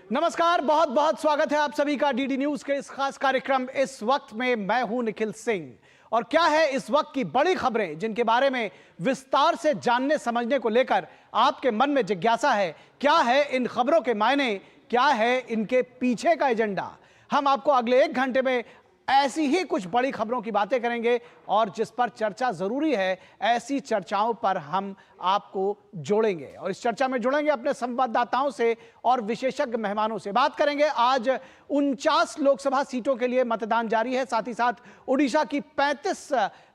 नमस्कार, बहुत बहुत स्वागत है आप सभी का डीडी न्यूज के इस खास कार्यक्रम इस वक्त में। मैं हूं निखिल सिंह और क्या है इस वक्त की बड़ी खबरें जिनके बारे में विस्तार से जानने समझने को लेकर आपके मन में जिज्ञासा है। क्या है इन खबरों के मायने, क्या है इनके पीछे का एजेंडा। हम आपको अगले 1 घंटे में ऐसी ही कुछ बड़ी खबरों की बातें करेंगे और जिस पर चर्चा जरूरी है ऐसी चर्चाओं पर हम आपको जोड़ेंगे और इस चर्चा में जुड़ेंगे अपने संवाददाताओं से और विशेषज्ञ मेहमानों से। बात करेंगे आज 49 लोकसभा सीटों के लिए मतदान जारी है, साथ ही साथ उड़ीसा की 35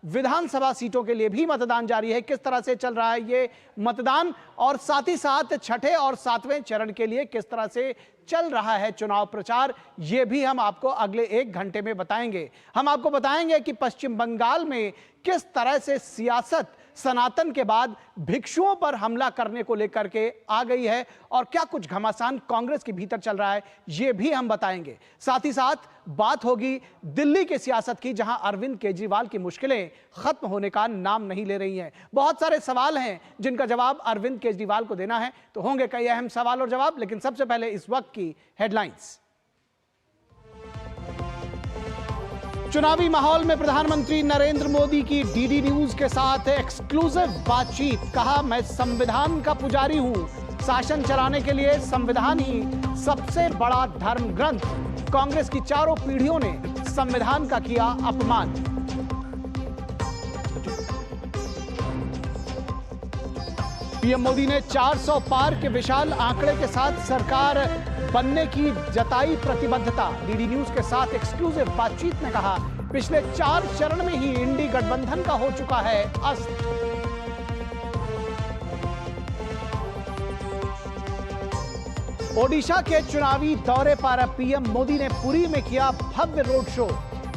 विधानसभा सीटों के लिए भी मतदान जारी है। किस तरह से चल रहा है ये मतदान और साथ ही साथ छठे और 7वें चरण के लिए किस तरह से चल रहा है चुनाव प्रचार, यह भी हम आपको अगले 1 घंटे में बताएंगे। हम आपको बताएंगे कि पश्चिम बंगाल में किस तरह से सियासत सनातन के बाद भिक्षुओं पर हमला करने को लेकर के आ गई है और क्या कुछ घमासान कांग्रेस के भीतर चल रहा है, यह भी हम बताएंगे। साथ ही साथ बात होगी दिल्ली के सियासत की, जहां अरविंद केजरीवाल की मुश्किलें खत्म होने का नाम नहीं ले रही हैं। बहुत सारे सवाल हैं जिनका जवाब अरविंद केजरीवाल को देना है, तो होंगे कई अहम सवाल और जवाब। लेकिन सबसे पहले इस वक्त की हेडलाइंस। चुनावी माहौल में प्रधानमंत्री नरेंद्र मोदी की डीडी न्यूज के साथ एक्सक्लूसिव बातचीत। कहा, मैं संविधान का पुजारी हूं, शासन चलाने के लिए संविधान ही सबसे बड़ा धर्म ग्रंथ। कांग्रेस की चारों पीढ़ियों ने संविधान का किया अपमान। पीएम मोदी ने 400 पार के विशाल आंकड़े के साथ सरकार बनने की जताई प्रतिबद्धता। डीडी न्यूज के साथ एक्सक्लूसिव बातचीत में कहा, पिछले 4 चरण में ही इंडी गठबंधन का हो चुका है अस्त। ओडिशा के चुनावी दौरे पर पीएम मोदी ने पुरी में किया भव्य रोड शो।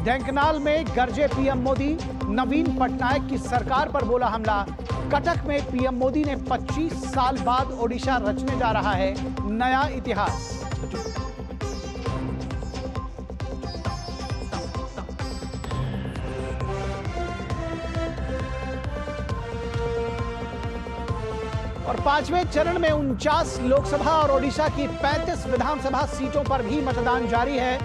ढेंकनाल में गरजे पीएम मोदी, नवीन पटनायक की सरकार पर बोला हमला। कटक में पीएम मोदी ने 25 साल बाद ओडिशा रचने जा रहा है नया इतिहास। और 5वें चरण में 49 लोकसभा और ओडिशा की 35 विधानसभा सीटों पर भी मतदान जारी है।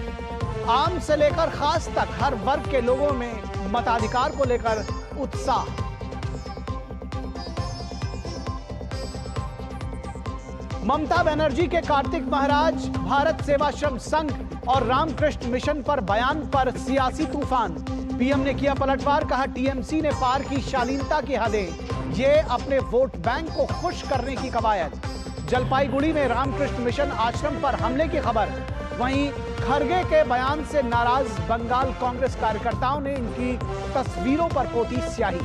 आम से लेकर खास तक हर वर्ग के लोगों में मताधिकार को लेकर उत्साह। ममता बनर्जी के कार्तिक महाराज, भारत सेवाश्रम संघ और रामकृष्ण मिशन पर बयान पर सियासी तूफान। पीएम ने किया पलटवार, कहा टीएमसी ने पार की शालीनता की हदें, ये अपने वोट बैंक को खुश करने की कवायद। जलपाईगुड़ी में रामकृष्ण मिशन आश्रम पर हमले की खबर। वहीं खरगे के बयान से नाराज बंगाल कांग्रेस कार्यकर्ताओं ने इनकी तस्वीरों पर पोती स्याही।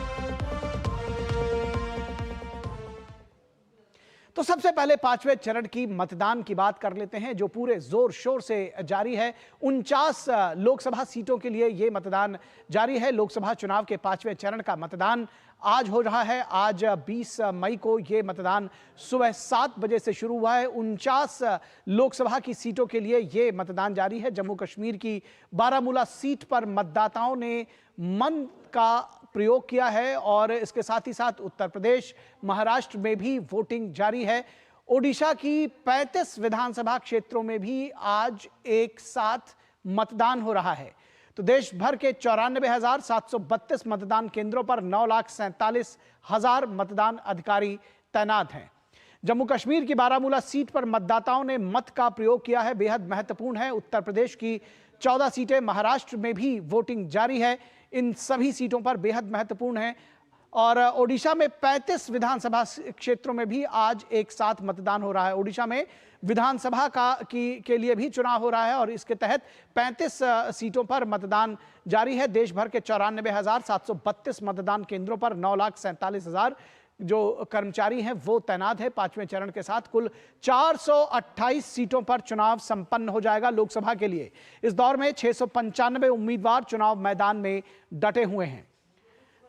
तो सबसे पहले 5वें चरण की मतदान की बात कर लेते हैं, जो पूरे जोर शोर से जारी है। 49 लोकसभा सीटों के लिए यह मतदान जारी है। लोकसभा चुनाव के 5वें चरण का मतदान आज हो रहा है। आज 20 मई को यह मतदान सुबह 7 बजे से शुरू हुआ है। 49 लोकसभा की सीटों के लिए यह मतदान जारी है। जम्मू कश्मीर की बारामूला सीट पर मतदाताओं ने मन का प्रयोग किया है और इसके साथ ही साथ उत्तर प्रदेश, महाराष्ट्र में भी वोटिंग जारी है। ओडिशा की 35 विधानसभा क्षेत्रों में भी आज एक साथ मतदान हो रहा है। तो देश भर के 94,732 मतदान केंद्रों पर 9,47,000 मतदान अधिकारी तैनात हैं। जम्मू कश्मीर की बारामूला सीट पर मतदाताओं ने मत का प्रयोग किया है, बेहद महत्वपूर्ण है। उत्तर प्रदेश की 14 सीटें, महाराष्ट्र में भी वोटिंग जारी है, इन सभी सीटों पर बेहद महत्वपूर्ण है। और ओडिशा में 35 विधानसभा क्षेत्रों में भी आज एक साथ मतदान हो रहा है। ओडिशा में विधानसभा के लिए भी चुनाव हो रहा है और इसके तहत 35 सीटों पर मतदान जारी है। देश भर के 94,732 मतदान केंद्रों पर 9,47,000 जो कर्मचारी हैं वो तैनात है। 5वें चरण के साथ कुल 428 सीटों पर चुनाव संपन्न हो जाएगा लोकसभा के लिए। इस दौर में 695 उम्मीदवार चुनाव मैदान में डटे हुए हैं।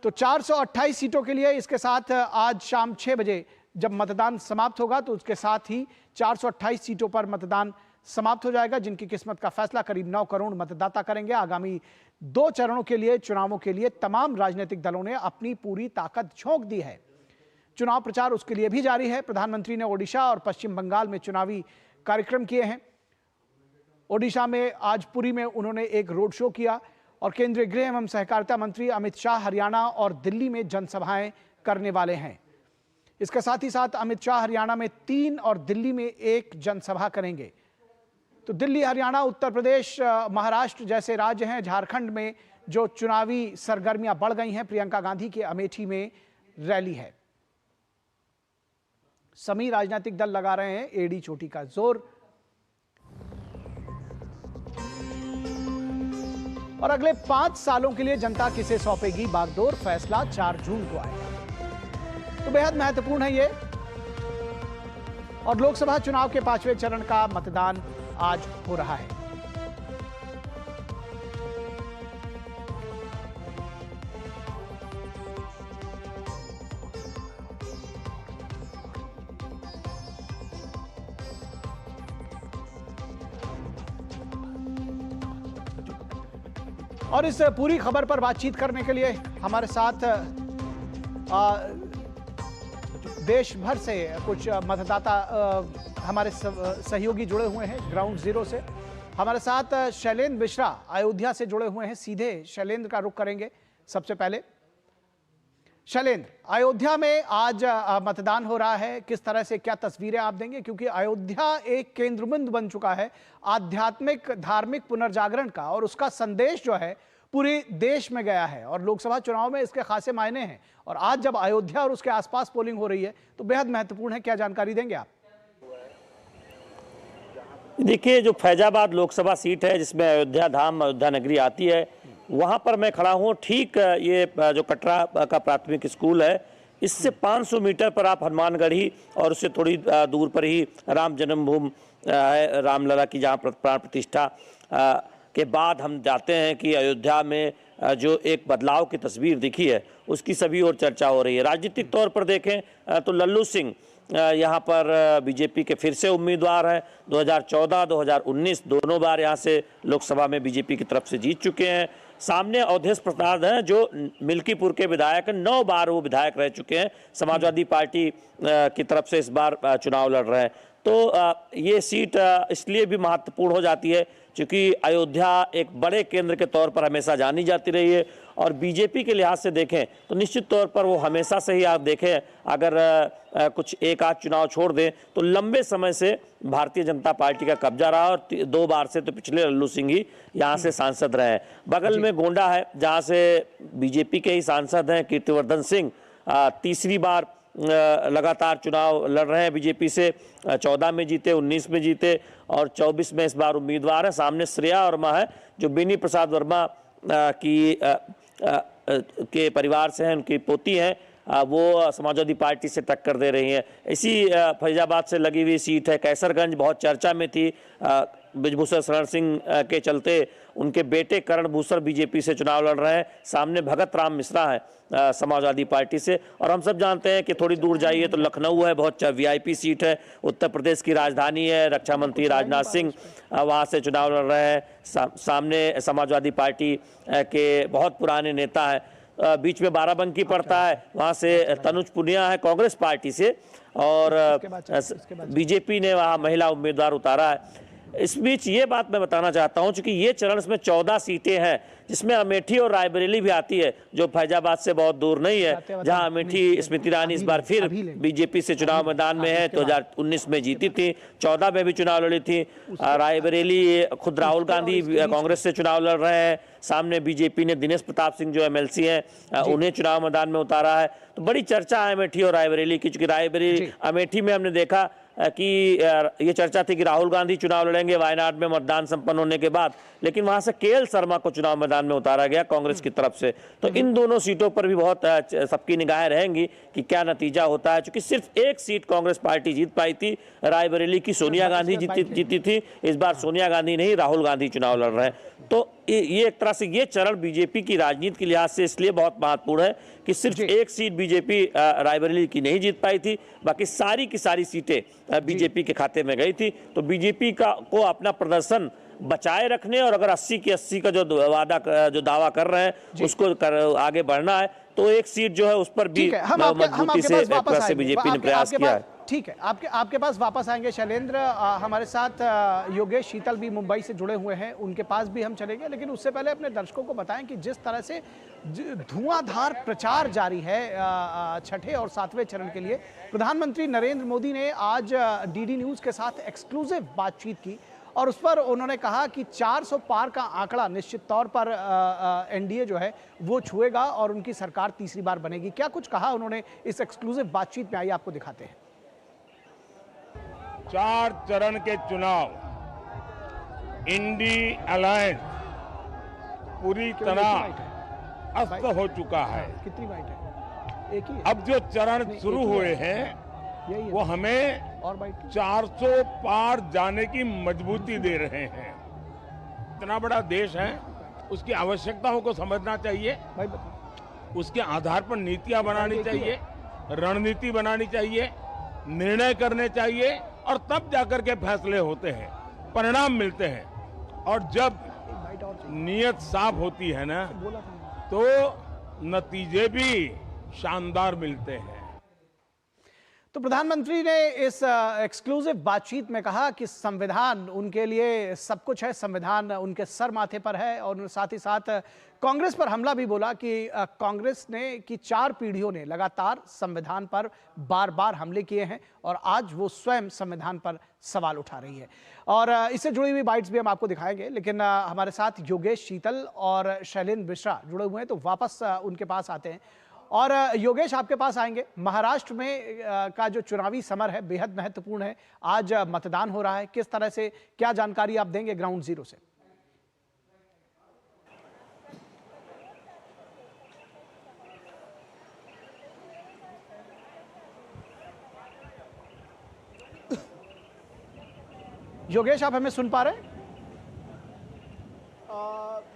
तो 428 सीटों के लिए इसके साथ आज शाम 6 बजे जब मतदान समाप्त होगा तो उसके साथ ही 428 सीटों पर मतदान समाप्त हो जाएगा, जिनकी किस्मत का फैसला करीब 9 करोड़ मतदाता करेंगे। आगामी 2 चरणों के लिए चुनावों के लिए तमाम राजनीतिक दलों ने अपनी पूरी ताकत झोंक दी है। चुनाव प्रचार उसके लिए भी जारी है। प्रधानमंत्री ने ओडिशा और पश्चिम बंगाल में चुनावी कार्यक्रम किए हैं। ओडिशा में आज पुरी में उन्होंने एक रोड शो किया और केंद्रीय गृह एवं सहकारिता मंत्री अमित शाह हरियाणा और दिल्ली में जनसभाएं करने वाले हैं। इसके साथ ही साथ अमित शाह हरियाणा में 3 और दिल्ली में 1 जनसभा करेंगे। तो दिल्ली, हरियाणा, उत्तर प्रदेश, महाराष्ट्र जैसे राज्य हैं, झारखंड में जो चुनावी सरगर्मियां बढ़ गई हैं। प्रियंका गांधी के अमेठी में रैली है। सभी राजनीतिक दल लगा रहे हैं एड़ी चोटी का जोर और अगले 5 सालों के लिए जनता किसे सौंपेगी बागडोर, फैसला 4 जून को आएगा। तो बेहद महत्वपूर्ण है ये। और लोकसभा चुनाव के 5वें चरण का मतदान आज हो रहा है। और इस पूरी खबर पर बातचीत करने के लिए हमारे साथ देश भर से कुछ मतदाता हमारे सहयोगी जुड़े हुए हैं ग्राउंड जीरो से। हमारे साथ शैलेंद्र मिश्रा अयोध्या से जुड़े हुए हैं। सीधे शैलेंद्र का रुख करेंगे। सबसे पहले शैलेंद्र, अयोध्या में आज मतदान हो रहा है, किस तरह से क्या तस्वीरें आप देंगे? क्योंकि अयोध्या एक केंद्र बिंदु बन चुका है आध्यात्मिक धार्मिक पुनर्जागरण का और उसका संदेश जो है पूरे देश में गया है और लोकसभा चुनाव में इसके खासे मायने हैं। और आज जब अयोध्या और उसके आसपास पोलिंग हो रही है तो बेहद महत्वपूर्ण है, क्या जानकारी देंगे आप? देखिए, जो फैजाबाद लोकसभा सीट है जिसमें अयोध्या धाम अयोध्या नगरी आती है, वहाँ पर मैं खड़ा हूँ। ठीक ये जो कटरा का प्राथमिक स्कूल है, इससे 500 मीटर पर आप हनुमानगढ़ी और उससे थोड़ी दूर पर ही राम जन्मभूमि है, रामलला की जहाँ प्राण प्रतिष्ठा के बाद हम जाते हैं कि अयोध्या में जो एक बदलाव की तस्वीर दिखी है उसकी सभी और चर्चा हो रही है। राजनीतिक तौर पर देखें तो लल्लू सिंह यहाँ पर बीजेपी के फिर से उम्मीदवार हैं। 2014, 2019 दोनों बार यहाँ से लोकसभा में बीजेपी की तरफ से जीत चुके हैं। सामने अवधेश प्रसाद हैं जो मिल्कीपुर के विधायक हैं, 9 बार वो विधायक रह चुके हैं। समाजवादी पार्टी की तरफ से इस बार चुनाव लड़ रहे हैं। तो ये सीट इसलिए भी महत्वपूर्ण हो जाती है क्योंकि अयोध्या एक बड़े केंद्र के तौर पर हमेशा जानी जाती रही है और बीजेपी के लिहाज से देखें तो निश्चित तौर पर वो हमेशा से ही आप देखें, अगर कुछ एक आध चुनाव छोड़ दें तो लंबे समय से भारतीय जनता पार्टी का कब्जा रहा और 2 बार से तो पिछले लल्लू सिंह ही यहाँ से सांसद रहे हैं। बगल में गोंडा है जहाँ से बीजेपी के ही सांसद हैं कीर्तिवर्धन सिंह, तीसरी बार लगातार चुनाव लड़ रहे हैं बीजेपी से। 14 में जीते, 19 में जीते और 24 में इस बार उम्मीदवार है। सामने श्रेया वर्मा है जो बेनी प्रसाद वर्मा के परिवार से हैं, उनकी पोती हैं, वो समाजवादी पार्टी से टक्कर दे रही हैं। इसी फैजाबाद से लगी हुई सीट है कैसरगंज, बहुत चर्चा में थी ब्रिजभूषण शरण सिंह के चलते। उनके बेटे करण भूषण बीजेपी से चुनाव लड़ रहे हैं। सामने भगत राम मिश्रा है समाजवादी पार्टी से। और हम सब जानते हैं कि थोड़ी दूर जाइए तो लखनऊ है, बहुत वीआईपी सीट है, उत्तर प्रदेश की राजधानी है। रक्षा मंत्री राजनाथ सिंह वहाँ से चुनाव लड़ रहे हैं। सामने समाजवादी पार्टी के बहुत पुराने नेता हैं। बीच में बाराबंकी पड़ता है, वहाँ से तनुज पुनिया है कांग्रेस पार्टी से और बीजेपी ने वहाँ महिला उम्मीदवार उतारा है। इस बीच ये बात मैं बताना चाहता हूं क्योंकि ये चरण इसमें 14 सीटें हैं जिसमें अमेठी और रायबरेली भी आती है जो फैजाबाद से बहुत दूर नहीं है, जहां अमेठी स्मृति ईरानी इस बार फिर बीजेपी से चुनाव मैदान में है। 2019 में जीती थी, 14 में भी चुनाव लड़ी थी। रायबरेली खुद राहुल गांधी कांग्रेस से चुनाव लड़ रहे हैं। सामने बीजेपी ने दिनेश प्रताप सिंह जो एमएलसी हैं उन्हें चुनाव मैदान में उतारा है। तो बड़ी चर्चा है अमेठी और रायबरेली की, क्योंकि रायबरेली अमेठी में हमने देखा कि ये चर्चा थी कि राहुल गांधी चुनाव लड़ेंगे वायनाड में मतदान संपन्न होने के बाद, लेकिन वहां से केएल शर्मा को चुनाव मैदान में उतारा गया कांग्रेस की तरफ से। तो इन दोनों सीटों पर भी बहुत सबकी निगाहें रहेंगी कि क्या नतीजा होता है, क्योंकि सिर्फ एक सीट कांग्रेस पार्टी जीत पाई थी, रायबरेली की सोनिया गांधी जीती थी। इस बार सोनिया गांधी नहीं, राहुल गांधी चुनाव लड़ रहे हैं। तो ये एक तरह से ये चरण बीजेपी की राजनीति के लिहाज से इसलिए बहुत महत्वपूर्ण है कि सिर्फ एक सीट बीजेपी रायबरेली की नहीं जीत पाई थी, बाकी सारी की सारी सीटें बीजेपी के खाते में गई थी। तो बीजेपी को अपना प्रदर्शन बचाए रखने और अगर 80 की 80 का जो दावा कर रहे हैं उसको आगे बढ़ना है तो एक सीट जो है उस पर भी मजबूती से बीजेपी ने प्रयास किया है। ठीक है, आपके पास वापस आएंगे शैलेंद्र। हमारे साथ योगेश शीतल भी मुंबई से जुड़े हुए हैं, उनके पास भी हम चलेंगे, लेकिन उससे पहले अपने दर्शकों को बताएं कि जिस तरह से धुआंधार प्रचार जारी है छठे और सातवें चरण के लिए, प्रधानमंत्री नरेंद्र मोदी ने आज डीडी न्यूज के साथ एक्सक्लूसिव बातचीत की और उस पर उन्होंने कहा कि 400 पार का आंकड़ा निश्चित तौर पर एनडीए जो है वो छुएगा और उनकी सरकार तीसरी बार बनेगी। क्या कुछ कहा उन्होंने इस एक्सक्लूसिव बातचीत में, आइए आपको दिखाते हैं। 4 चरण के चुनाव इंडी अलायंस पूरी तरह अस्त हो चुका है। कितनी बाइट है? एक ही है। अब जो चरण शुरू हुए हैं वो हमें और 400 पार जाने की मजबूती दे रहे हैं। इतना बड़ा देश है, उसकी आवश्यकताओं को समझना चाहिए, भाई बताओ। उसके आधार पर नीतियां बनानी चाहिए, रणनीति बनानी चाहिए, निर्णय करने चाहिए और तब जाकर के फैसले होते हैं, परिणाम मिलते हैं। और जब नीयत साफ होती है ना तो नतीजे भी शानदार मिलते हैं। तो प्रधानमंत्री ने इस एक्सक्लूसिव बातचीत में कहा कि संविधान उनके लिए सब कुछ है, संविधान उनके सर माथे पर है और साथ ही साथ कांग्रेस पर हमला भी बोला कि कांग्रेस ने कि 4 पीढ़ियों ने लगातार संविधान पर बार बार हमले किए हैं और आज वो स्वयं संविधान पर सवाल उठा रही है। और इससे जुड़ी हुई बाइट्स भी हम आपको दिखाएंगे, लेकिन हमारे साथ योगेश शीतल और शैलेंद्र मिश्रा जुड़े हुए हैं, तो वापस उनके पास आते हैं। और योगेश आपके पास आएंगे। महाराष्ट्र में का जो चुनावी समर है बेहद महत्वपूर्ण है, आज मतदान हो रहा है, किस तरह से क्या जानकारी आप देंगे ग्राउंड जीरो से? योगेश, आप हमें सुन पा रहे हैं?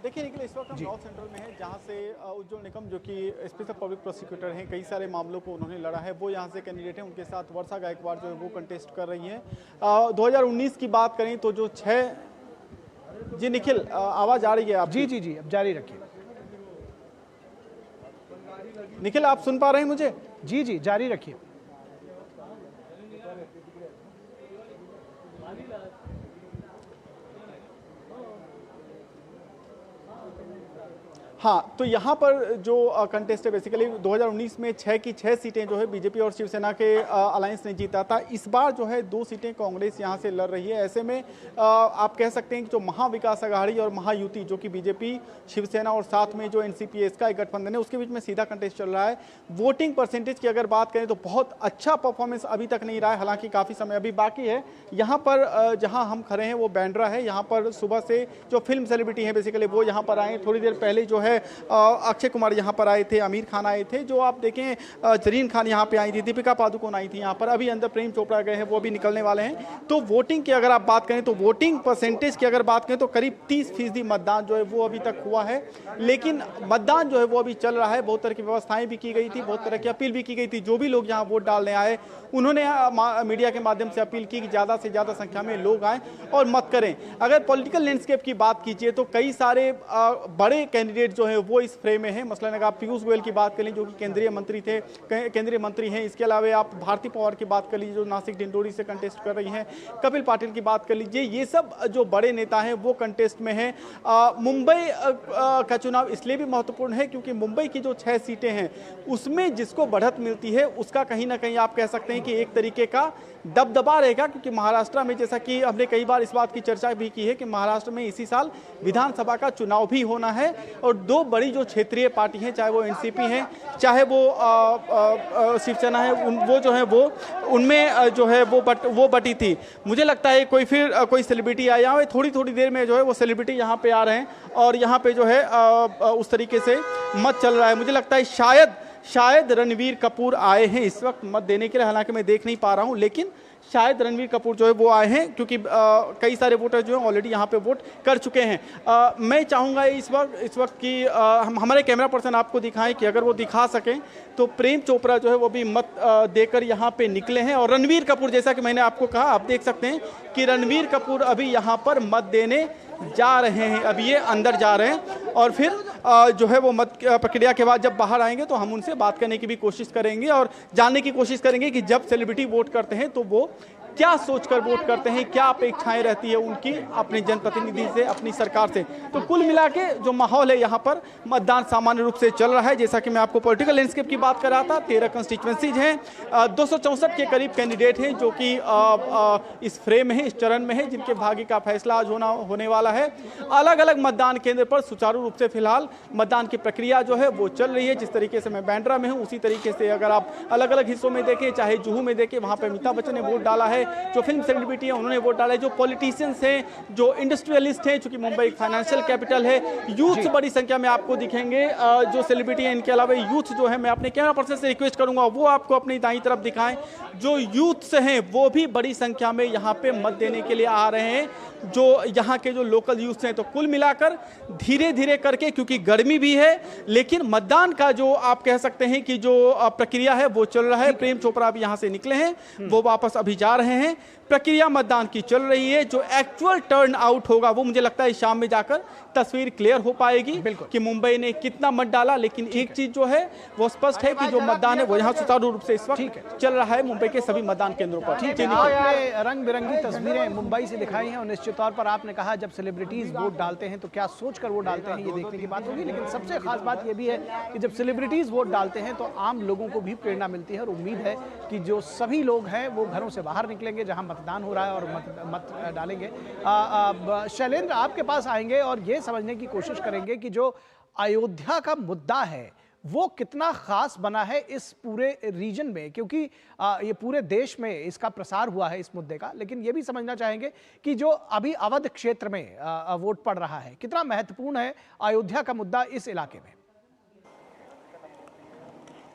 देखिए निखिल, इस वक्त हम नॉर्थ सेंट्रल में हैं, जहां से उज्जवल निकम जो कि स्पेशल पब्लिक प्रोसिक्यूटर हैं, कई सारे मामलों को उन्होंने लड़ा है, वो यहां से कैंडिडेट हैं। उनके साथ वर्षा गायकवाड़ जो है वो कंटेस्ट कर रही हैं। 2019 की बात करें तो जो 6 जी निखिल, आवाज आ रही है आप? जी, अब जारी रखिए। निखिल, आप सुन पा रहे हैं मुझे? जी, जारी रखिए। हाँ, तो यहाँ पर जो कंटेस्ट है बेसिकली 2019 में 6 की 6 सीटें जो है बीजेपी और शिवसेना के अलायंस ने जीता था। इस बार जो है 2 सीटें कांग्रेस यहाँ से लड़ रही है। ऐसे में आप कह सकते हैं कि जो महाविकास अघाड़ी और महायुति जो कि बीजेपी, शिवसेना और साथ में जो एनसीपीएस का एक गठबंधन है, उसके बीच में सीधा कंटेस्ट चल रहा है। वोटिंग परसेंटेज की अगर बात करें तो बहुत अच्छा परफॉर्मेंस अभी तक नहीं रहा है, हालांकि काफ़ी समय अभी बाकी है। यहाँ पर जहाँ हम खड़े हैं वो बैंड्रा है। यहाँ पर सुबह से जो फिल्म सेलिब्रिटी है बेसिकली वो यहाँ पर आए। थोड़ी देर पहले जो है अक्षय कुमार यहाँ पर आए थे, आमिर खान आए थे, जो आप देखें जरीन खान यहाँ पे आई थी, दीपिका पादुकोण आई थी यहाँ पर, अभी अंदर प्रेम चोपड़ा गए हैं, वो भी निकलने वाले हैं। तो वोटिंग की अगर आप बात करें तो वोटिंग परसेंटेज की अगर बात करें तो करीब 30% मतदान जो है वो अभी तक हुआ है। लेकिन मतदान जो है वो अभी चल रहा है। बहुत तरह की व्यवस्थाएं भी की गई थी, बहुत तरह की अपील भी की गई थी। जो भी लोग यहाँ वोट डालने आए उन्होंने मीडिया के माध्यम से अपील की कि ज़्यादा से ज़्यादा संख्या में लोग आएँ और मत करें। अगर पॉलिटिकल लैंडस्केप की बात कीजिए तो कई सारे बड़े कैंडिडेट जो है वो इस फ्रेम में है। मसलन अगर आप पीयूष गोयल की बात कर लीजिए जो कि केंद्रीय मंत्री थे, केंद्रीय मंत्री हैं। इसके अलावा आप भारती पवार की बात कर लीजिए जो नासिक डिंडोरी से कंटेस्ट कर रही हैं। कपिल पाटिल की बात कर लीजिए। ये सब जो बड़े नेता हैं वो कंटेस्ट में हैं। मुंबई का चुनाव इसलिए भी महत्वपूर्ण है क्योंकि मुंबई की जो 6 सीटें हैं उसमें जिसको बढ़त मिलती है उसका कहीं ना कहीं आप कह सकते हैं कि एक तरीके का दबदबा रहेगा। क्योंकि महाराष्ट्र में, जैसा कि हमने कई बार इस बात की चर्चा भी की है कि महाराष्ट्र में इसी साल विधानसभा का चुनाव भी होना है और 2 बड़ी जो क्षेत्रीय पार्टी हैं, चाहे वो एनसीपी हैं, चाहे वो शिवसेना है, वो जो है वो उनमें जो है वो बटी थी। मुझे लगता है कोई सेलिब्रिटी आया है, थोड़ी देर में जो है वो सेलिब्रिटी यहाँ पे आ रहे हैं और यहाँ पे जो है उस तरीके से मत चल रहा है। मुझे लगता है शायद रणवीर कपूर आए हैं इस वक्त मत देने के लिए, हालांकि मैं देख नहीं पा रहा हूं, लेकिन शायद रणवीर कपूर जो है वो आए हैं क्योंकि कई सारे वोटर जो हैं ऑलरेडी यहाँ पे वोट कर चुके हैं। मैं चाहूँगा इस वक्त कि हमारे कैमरा पर्सन आपको दिखाएं कि अगर वो दिखा सकें तो प्रेम चोपड़ा जो है वो भी मत देकर यहाँ पे निकले हैं और रणवीर कपूर, जैसा कि मैंने आपको कहा, आप देख सकते हैं कि रणवीर कपूर अभी यहाँ पर मत देने जा रहे हैं। अभी ये अंदर जा रहे हैं और फिर जो है वो मत प्रक्रिया के बाद जब बाहर आएंगे तो हम उनसे बात करने की भी कोशिश करेंगे और जानने की कोशिश करेंगे कि जब सेलिब्रिटी वोट करते हैं तो वो क्या सोचकर वोट करते हैं, क्या अपेक्षाएं रहती है उनकी अपने जनप्रतिनिधि से, अपनी सरकार से। तो कुल मिला के जो माहौल है यहाँ पर मतदान सामान्य रूप से चल रहा है। जैसा कि मैं आपको पॉलिटिकल लैंडस्केप की बात कर रहा था, 13 कंस्टिट्यूएंसीज हैं, 264 के करीब कैंडिडेट हैं जो कि इस फ्रेम में है, इस चरण में है, जिनके भाग्य का फैसला आज होने वाला है। अलग अलग मतदान केंद्र पर सुचारू रूप से फिलहाल मतदान की प्रक्रिया जो है वो चल रही है। जिस तरीके से मैं बांद्रा में हूँ उसी तरीके से अगर आप अलग अलग हिस्सों में देखें, चाहे जुहू में देखें, वहाँ पर अमिताभ बच्चन ने वोट डाला है, जो फिल्म सेलिब्रिटी है उन्होंने वोट डाला है, जो पॉलिटिशियंस हैं, जो इंडस्ट्रियलिस्ट हैं, चूंकि मुंबई एक फाइनेंशियल कैपिटल है, यूथ बड़ी संख्या में आपको दिखेंगे। जो सेलिब्रिटी है इनके अलावा यूथ जो है, मैं अपने कैमरा पर्सन से रिक्वेस्ट करूंगा वो आपको अपनी दाईं तरफ दिखाएं। जो यूथ हैं वो भी बड़ी संख्या में यहाँ पे मत देने के लिए आ रहे हैं, जो यहाँ के जो लोकल यूथ हैं। तो कुल मिलाकर धीरे धीरे करके, क्योंकि गर्मी भी है, लेकिन मतदान का जो आप कह सकते हैं कि जो प्रक्रिया है वो चल रहा है। प्रेम चोपड़ा भी यहाँ से निकले हैं, वो वापस अभी जा रहे हैं। प्रक्रिया मतदान की चल रही है। जो एक्चुअल टर्न आउट होगा वो मुझे लगता है शाम में जाकर तस्वीर क्लियर हो पाएगी कि मुंबई ने कितना मत डाला। लेकिन एक चीज जो है वो स्पष्ट है कि जो मतदान है वो यहाँ सुचारू रूप से इस वक्त चल रहा है मुंबई के सभी मतदान केंद्रों पर। आपने रंग बिरंगी तस्वीरें मुंबई से दिखाई हैं और निश्चित तौर पर आपने कहा जब सेलिब्रिटीज वोट डालते हैं तो क्या सोचकर वोट डालते हैं, ये देखने की बात होगी। लेकिन सबसे खास बात ये भी है कि जब सेलिब्रिटीज वोट डालते हैं तो आम लोगों को भी प्रेरणा मिलती है और उम्मीद है कि जो सभी लोग हैं वो घरों से बाहर निकलेंगे जहां मतदान हो रहा है और मत डालेंगे। शैलेंद्र, आपके पास आएंगे और ये समझने की कोशिश करेंगे कि जो अयोध्या का मुद्दा है वो कितना खास बना है इस पूरे रीजन में, क्योंकि ये पूरे देश में इसका प्रसार हुआ है इस मुद्दे का। लेकिन ये भी समझना चाहेंगे कि जो अभी अवध क्षेत्र में वोट पड़ रहा है, कितना महत्वपूर्ण है अयोध्या का मुद्दा इस इलाके में।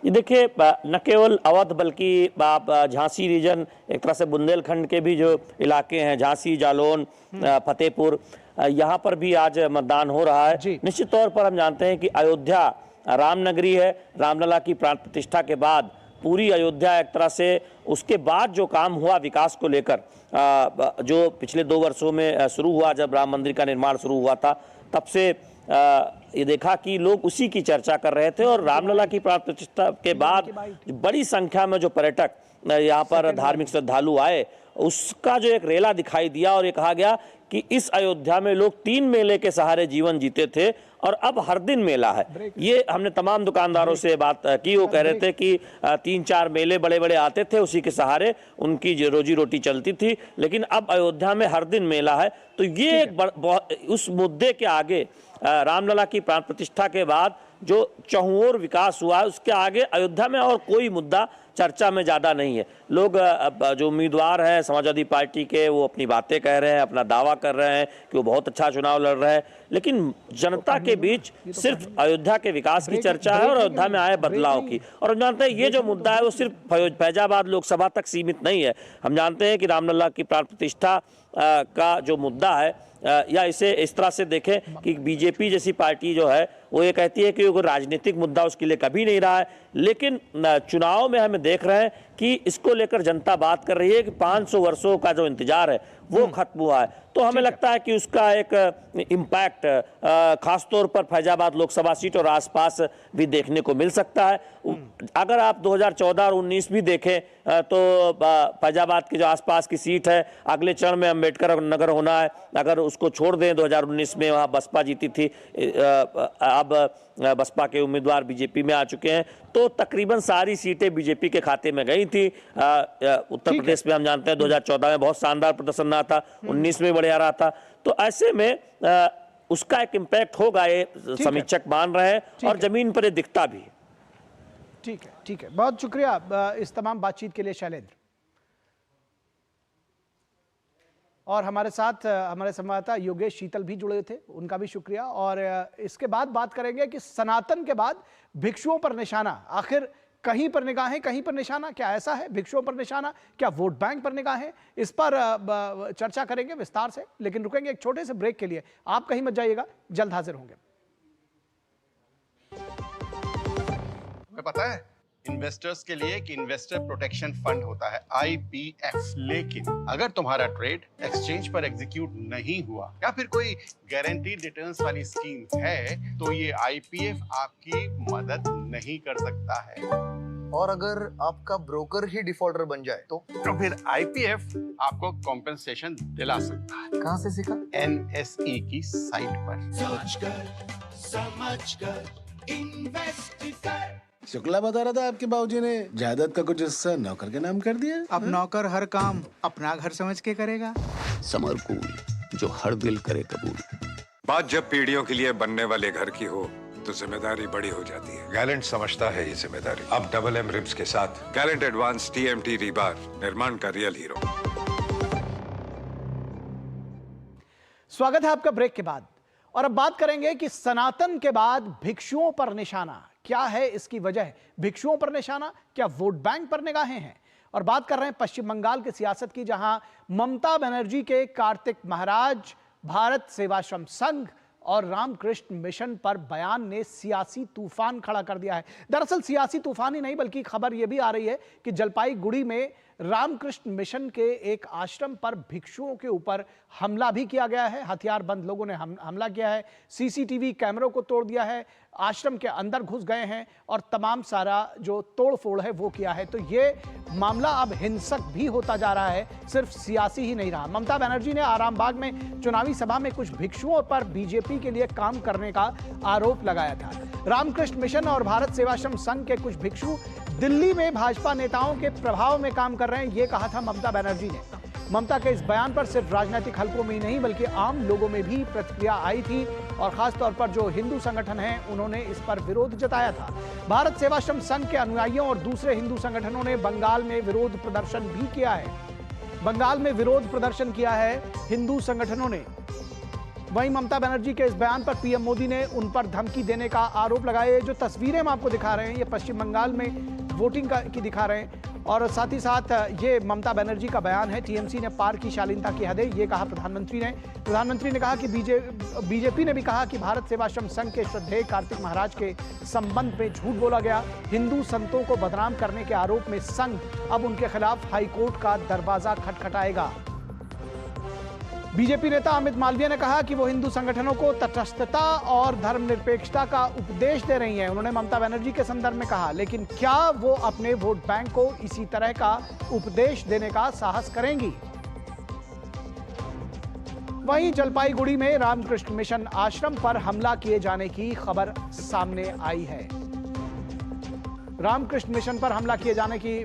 ये देखिए, न केवल अवध बल्कि आप झांसी रीजन, एक तरह से बुंदेलखंड के भी जो इलाके हैं, झांसी, जालौन, फतेहपुर, यहाँ पर भी आज मतदान हो रहा है। निश्चित तौर पर हम जानते हैं कि अयोध्या रामनगरी है। रामलला की प्राण प्रतिष्ठा के बाद पूरी अयोध्या एक तरह से उसके बाद जो काम हुआ विकास को लेकर, जो पिछले 2 वर्षों में शुरू हुआ, जब राम मंदिर का निर्माण शुरू हुआ था, तब से ये देखा कि लोग उसी की चर्चा कर रहे थे। और रामलला की प्राण प्रतिष्ठा के बाद बड़ी संख्या में जो पर्यटक यहाँ पर धार्मिक श्रद्धालु आए, उसका जो एक रेला दिखाई दिया और ये कहा गया कि इस अयोध्या में लोग 3 मेले के सहारे जीवन जीते थे और अब हर दिन मेला है। ये हमने तमाम दुकानदारों से बात की, वो कह रहे थे कि 3-4 मेले बड़े बड़े आते थे, उसी के सहारे उनकी रोजी रोटी चलती थी, लेकिन अब अयोध्या में हर दिन मेला है। तो ये उस मुद्दे के आगे, रामलला की प्राण प्रतिष्ठा के बाद जो चहुओर विकास हुआ है, उसके आगे अयोध्या में और कोई मुद्दा चर्चा में ज़्यादा नहीं है। लोग जो उम्मीदवार हैं समाजवादी पार्टी के, वो अपनी बातें कह रहे हैं, अपना दावा कर रहे हैं कि वो बहुत अच्छा चुनाव लड़ रहे हैं, लेकिन जनता के बीच सिर्फ अयोध्या के विकास की चर्चा है और अयोध्या में आए बदलाव की। और हम जानते हैं ये जो मुद्दा है वो सिर्फ फैजाबाद लोकसभा तक सीमित नहीं है। हम जानते हैं कि रामलला की प्राण प्रतिष्ठा का जो मुद्दा है, या इसे इस तरह से देखें कि बीजेपी जैसी पार्टी जो है वो ये कहती है कि कोई राजनीतिक मुद्दा उसके लिए कभी नहीं रहा है, लेकिन चुनाव में हमें देख रहे हैं कि इसको लेकर जनता बात कर रही है कि 500 वर्षों का जो इंतजार है वो खत्म हुआ है। तो हमें लगता है कि उसका एक इम्पैक्ट खासतौर पर फैजाबाद लोकसभा सीट और आसपास भी देखने को मिल सकता है। अगर आप 2014 और 19 भी देखें तो फैजाबाद की जो आसपास की सीट है, अगले चरण में अम्बेडकर नगर होना है। अगर उसको छोड़ दें, 2019 में वहाँ बसपा जीती थी, अब बसपा के उम्मीदवार बीजेपी में आ चुके हैं, तो तकरीबन सारी सीटें बीजेपी के खाते में गई थी। उत्तर प्रदेश में हम जानते हैं 2014 में बहुत शानदार प्रदर्शन रहा था, 19 में बढ़िया रहा था। तो ऐसे में उसका एक इम्पैक्ट होगा, ये समीक्षक मान रहे हैं और जमीन पर ये दिखता भी। ठीक है, बहुत शुक्रिया इस तमाम बातचीत के लिए शैलेंद्र। और हमारे साथ हमारे संवाददाता योगेश शीतल भी जुड़े थे, उनका भी शुक्रिया। और इसके बाद बात करेंगे कि सनातन के बाद भिक्षुओं पर निशाना, आखिर कहीं पर निगाहें कहीं पर निशाना, क्या ऐसा है? भिक्षुओं पर निशाना, क्या वोट बैंक पर निगाहें? इस पर चर्चा करेंगे विस्तार से, लेकिन रुकेंगे एक छोटे से ब्रेक के लिए। आप कहीं मत जाइएगा, जल्द हाजिर होंगे। तुम्हें पता है इन्वेस्टर्स के लिए एक इन्वेस्टर प्रोटेक्शन फंड होता है IPF। लेकिन अगर तुम्हारा ट्रेड एक्सचेंज पर एग्जीक्यूट नहीं हुआ या फिर कोई गारंटीड रिटर्न्स वाली स्कीम है तो ये IPF आपकी मदद नहीं कर सकता है। और अगर आपका ब्रोकर ही डिफॉल्टर बन जाए तो फिर IPF आपको कॉम्पेंसेशन दिला सकता है। कहां से सीखा? NSE की साइट पर। शुक्ला बता रहा था आपके बाबूजी ने जायदाद का कुछ हिस्सा नौकर के नाम कर दिया। अब नौकर हर काम अपना घर समझ के करेगा। समरकूल जो हर दिल करे कबूल। बात जब पीढ़ियों के लिए बनने वाले घर की हो तो जिम्मेदारी बड़ी हो जाती है। गैलेंट समझता है ये जिम्मेदारी। अब डबल M रिब्स के साथ गैलेंट एडवांस TMT रीबार, निर्माण का रियल हीरो। स्वागत है आपका ब्रेक के बाद। और अब बात करेंगे कि सनातन के बाद भिक्षुओं पर निशाना क्या है, इसकी वजह भिक्षुओं पर निशाना, क्या वोट बैंक पर निगाहें हैं। और बात कर रहे हैं पश्चिम बंगाल की सियासत की, जहां ममता बनर्जी के कार्तिक महाराज, भारत सेवाश्रम संघ और रामकृष्ण मिशन पर बयान ने सियासी तूफान खड़ा कर दिया है। दरअसल सियासी तूफान ही नहीं बल्कि खबर यह भी आ रही है कि जलपाईगुड़ी में रामकृष्ण मिशन के एक आश्रम पर भिक्षुओं के ऊपर हमला भी किया गया है। हथियारबंद लोगों ने हमला किया है, CCTV कैमरों को तोड़ दिया है, आश्रम के अंदर घुस गए हैं और तमाम सारा जो तोड़फोड़ है वो किया है। तो ये मामला अब हिंसक भी होता जा रहा है, सिर्फ सियासी ही नहीं रहा। ममता बनर्जी ने आरामबाग में चुनावी सभा में कुछ भिक्षुओं पर बीजेपी के लिए काम करने का आरोप लगाया था। रामकृष्ण मिशन और भारत सेवाश्रम संघ के कुछ भिक्षु दिल्ली में भाजपा नेताओं के प्रभाव में काम कर रहे हैं, ये कहा था ममता बनर्जी ने। ममता के इस बयान पर सिर्फ राजनीतिक हलकों में ही नहीं बल्कि आम लोगों में भी प्रतिक्रिया आई थी और खासतौर पर जो हिंदू संगठन हैं उन्होंने इस पर विरोध जताया था। भारत सेवाश्रम संघ के अनुयायियों और दूसरे हिंदू संगठनों ने बंगाल में विरोध प्रदर्शन भी किया है। बंगाल में विरोध प्रदर्शन किया है हिंदू संगठनों ने। वहीं ममता बनर्जी के इस बयान पर PM मोदी ने उन पर धमकी देने का आरोप लगाया। जो तस्वीरें हम आपको दिखा रहे हैं ये पश्चिम बंगाल में वोटिंग की दिखा रहे हैं और साथ ही साथ ये ममता बनर्जी का बयान है। TMC ने पार की शालीनता की हदें, ये कहा प्रधानमंत्री ने कहा कि बीजेपी ने भी कहा कि भारत सेवाश्रम संघ के श्रद्धेय कार्तिक महाराज के संबंध में झूठ बोला गया। हिंदू संतों को बदनाम करने के आरोप में संघ अब उनके खिलाफ हाईकोर्ट का दरवाजा खटखटाएगा। बीजेपी नेता अमित मालवीय ने कहा कि वो हिंदू संगठनों को तटस्थता और धर्मनिरपेक्षता का उपदेश दे रही हैं। उन्होंने ममता बनर्जी के संदर्भ में कहा, लेकिन क्या वो अपने वोट बैंक को इसी तरह का उपदेश देने का साहस करेंगी। वहीं जलपाईगुड़ी में रामकृष्ण मिशन आश्रम पर हमला किए जाने की खबर सामने आई है। रामकृष्ण मिशन पर हमला किए जाने की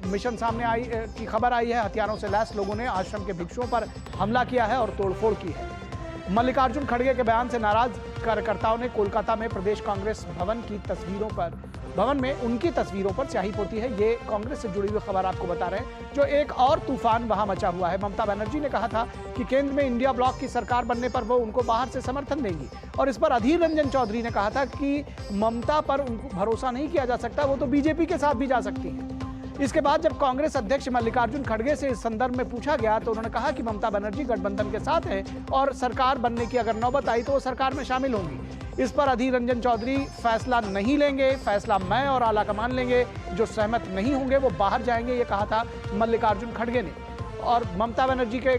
खबर आई है। हथियारों से लैस लोगों ने आश्रम के भिक्षुओं पर हमला किया है और तोड़फोड़ की है। मल्लिकार्जुन खड़गे के बयान से नाराज कार्यकर्ताओं ने कोलकाता में प्रदेश कांग्रेस भवन में उनकी तस्वीरों पर स्याही पोती है। ये कांग्रेस से जुड़ी हुई खबर आपको बता रहे हैं। जो एक और तूफान वहां मचा हुआ है। ममता बनर्जी ने कहा था कि केंद्र में इंडिया ब्लॉक की सरकार बनने पर वो उनको बाहर से समर्थन देंगी और इस पर अधीर रंजन चौधरी ने कहा था कि ममता पर उनको भरोसा नहीं किया जा सकता, वो तो बीजेपी के साथ भी जा सकती है। इसके बाद जब कांग्रेस अध्यक्ष मल्लिकार्जुन खड़गे से इस संदर्भ में पूछा गया तो उन्होंने कहा कि ममता बनर्जी गठबंधन के साथ है और सरकार बनने की अगर नौबत आई तो वो सरकार में शामिल होंगी। इस पर अधीर रंजन चौधरी फैसला नहीं लेंगे, फैसला मैं और आलाकमान लेंगे, जो सहमत नहीं होंगे वो बाहर जाएंगे, ये कहा था मल्लिकार्जुन खड़गे ने। और ममता बनर्जी के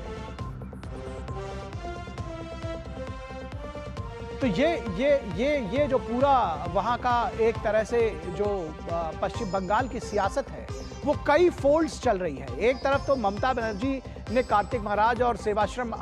तो ये जो पूरा वहां का एक तरह से जो पश्चिम बंगाल की सियासत है वो कई फोल्ड्स चल रही है। एक तरफ तो ममता बनर्जी ने कार्तिक महाराज और सेवाश्रम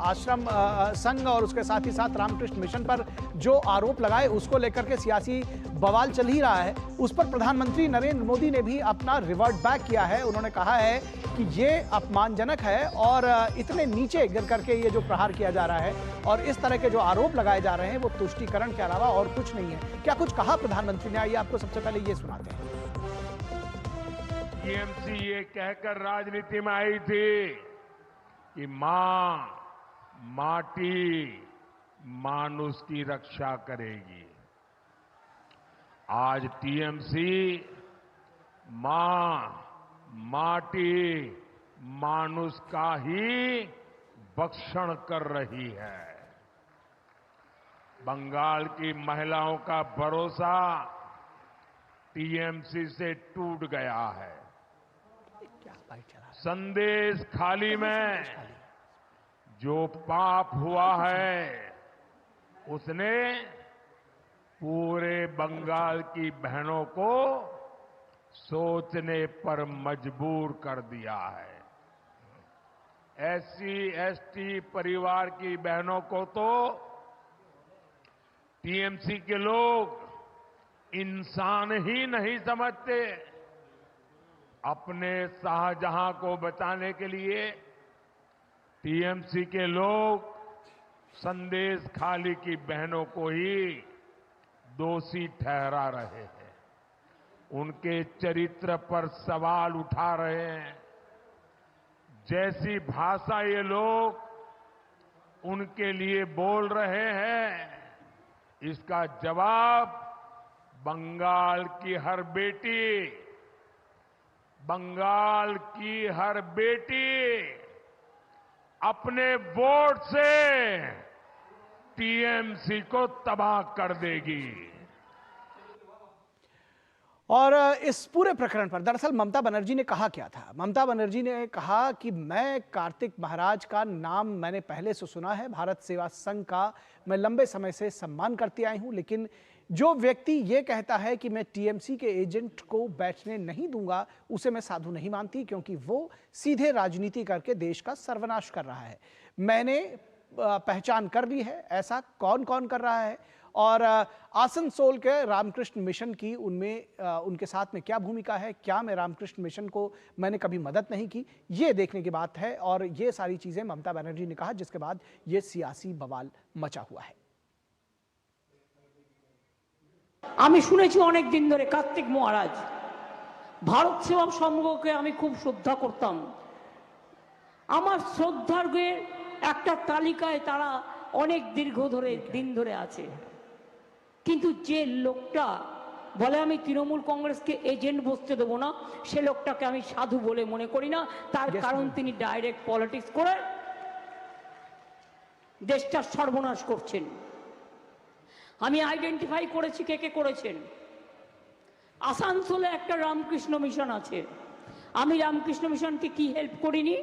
संघ और उसके साथ ही साथ रामकृष्ण मिशन पर जो आरोप लगाए उसको लेकर के सियासी बवाल चल ही रहा है। उस पर प्रधानमंत्री नरेंद्र मोदी ने भी अपना रिवर्ट बैक किया है। उन्होंने कहा है कि ये अपमानजनक है और इतने नीचे गिर करके ये जो प्रहार किया जा रहा है और इस तरह के जो आरोप लगाए जा रहे हैं वो तुष्टीकरण के अलावा और कुछ नहीं है। क्या कुछ कहा प्रधानमंत्री ने, आइए आपको सबसे पहले ये सुनाते हैं। टीएमसी ये कहकर राजनीति में आई थी कि मां माटी मानुष की रक्षा करेगी। आज टीएमसी मां माटी मानुष का ही भक्षण कर रही है। बंगाल की महिलाओं का भरोसा टीएमसी से टूट गया है। संदेश खाली में जो पाप हुआ है उसने पूरे बंगाल की बहनों को सोचने पर मजबूर कर दिया है। SC/ST परिवार की बहनों को तो टीएमसी के लोग इंसान ही नहीं समझते। अपने शाहजहां को बचाने के लिए टीएमसी के लोग संदेश खाली की बहनों को ही दोषी ठहरा रहे हैं, उनके चरित्र पर सवाल उठा रहे हैं। जैसी भाषा ये लोग उनके लिए बोल रहे हैं, इसका जवाब बंगाल की हर बेटी अपने वोट से टीएमसी को तबाह कर देगी। और इस पूरे प्रकरण पर दरअसल ममता बनर्जी ने कहा क्या था? ममता बनर्जी ने कहा कि मैं कार्तिक महाराज का नाम मैंने पहले से सुना है, भारत सेवा संघ का मैं लंबे समय से सम्मान करती आई हूं, लेकिन जो व्यक्ति ये कहता है कि मैं टीएमसी के एजेंट को बैठने नहीं दूंगा, उसे मैं साधु नहीं मानती, क्योंकि वो सीधे राजनीति करके देश का सर्वनाश कर रहा है। मैंने पहचान कर ली है ऐसा कौन कौन कर रहा है, और आसनसोल के रामकृष्ण मिशन की उनके साथ में क्या भूमिका है, क्या मैं रामकृष्ण मिशन को मैंने कभी मदद नहीं की, ये देखने की बात है। और ये सारी चीजें ममता बनर्जी ने कहा, जिसके बाद ये सियासी बवाल मचा हुआ है। আমি শুনেছি অনেক দিন ধরে কার্তিক মহারাজ ভারত সেবা সংঘকে আমি খুব শ্রদ্ধা করতাম। আমার শ্রদ্ধার্ঘের একটা তালিকায় তারা অনেক দীর্ঘ ধরে দিন ধরে আছে, কিন্তু যে লোকটা বলে আমি তৃণমূল কংগ্রেসকে এজেন্ট বসতে দেবো না, সে লোকটাকে আমি সাধু বলে মনে করি না। তার কারণ তিনি ডাইরেক্ট পলিটিক্স করে দেশটা সর্বনাশ করছেন। আমি আইডেন্টিফাই করেছি কে কে করেছেন। আসানসোলে একটা রামকৃষ্ণ মিশন আছে, আমি রামকৃষ্ণ মিশনকে কি হেল্প করিনি।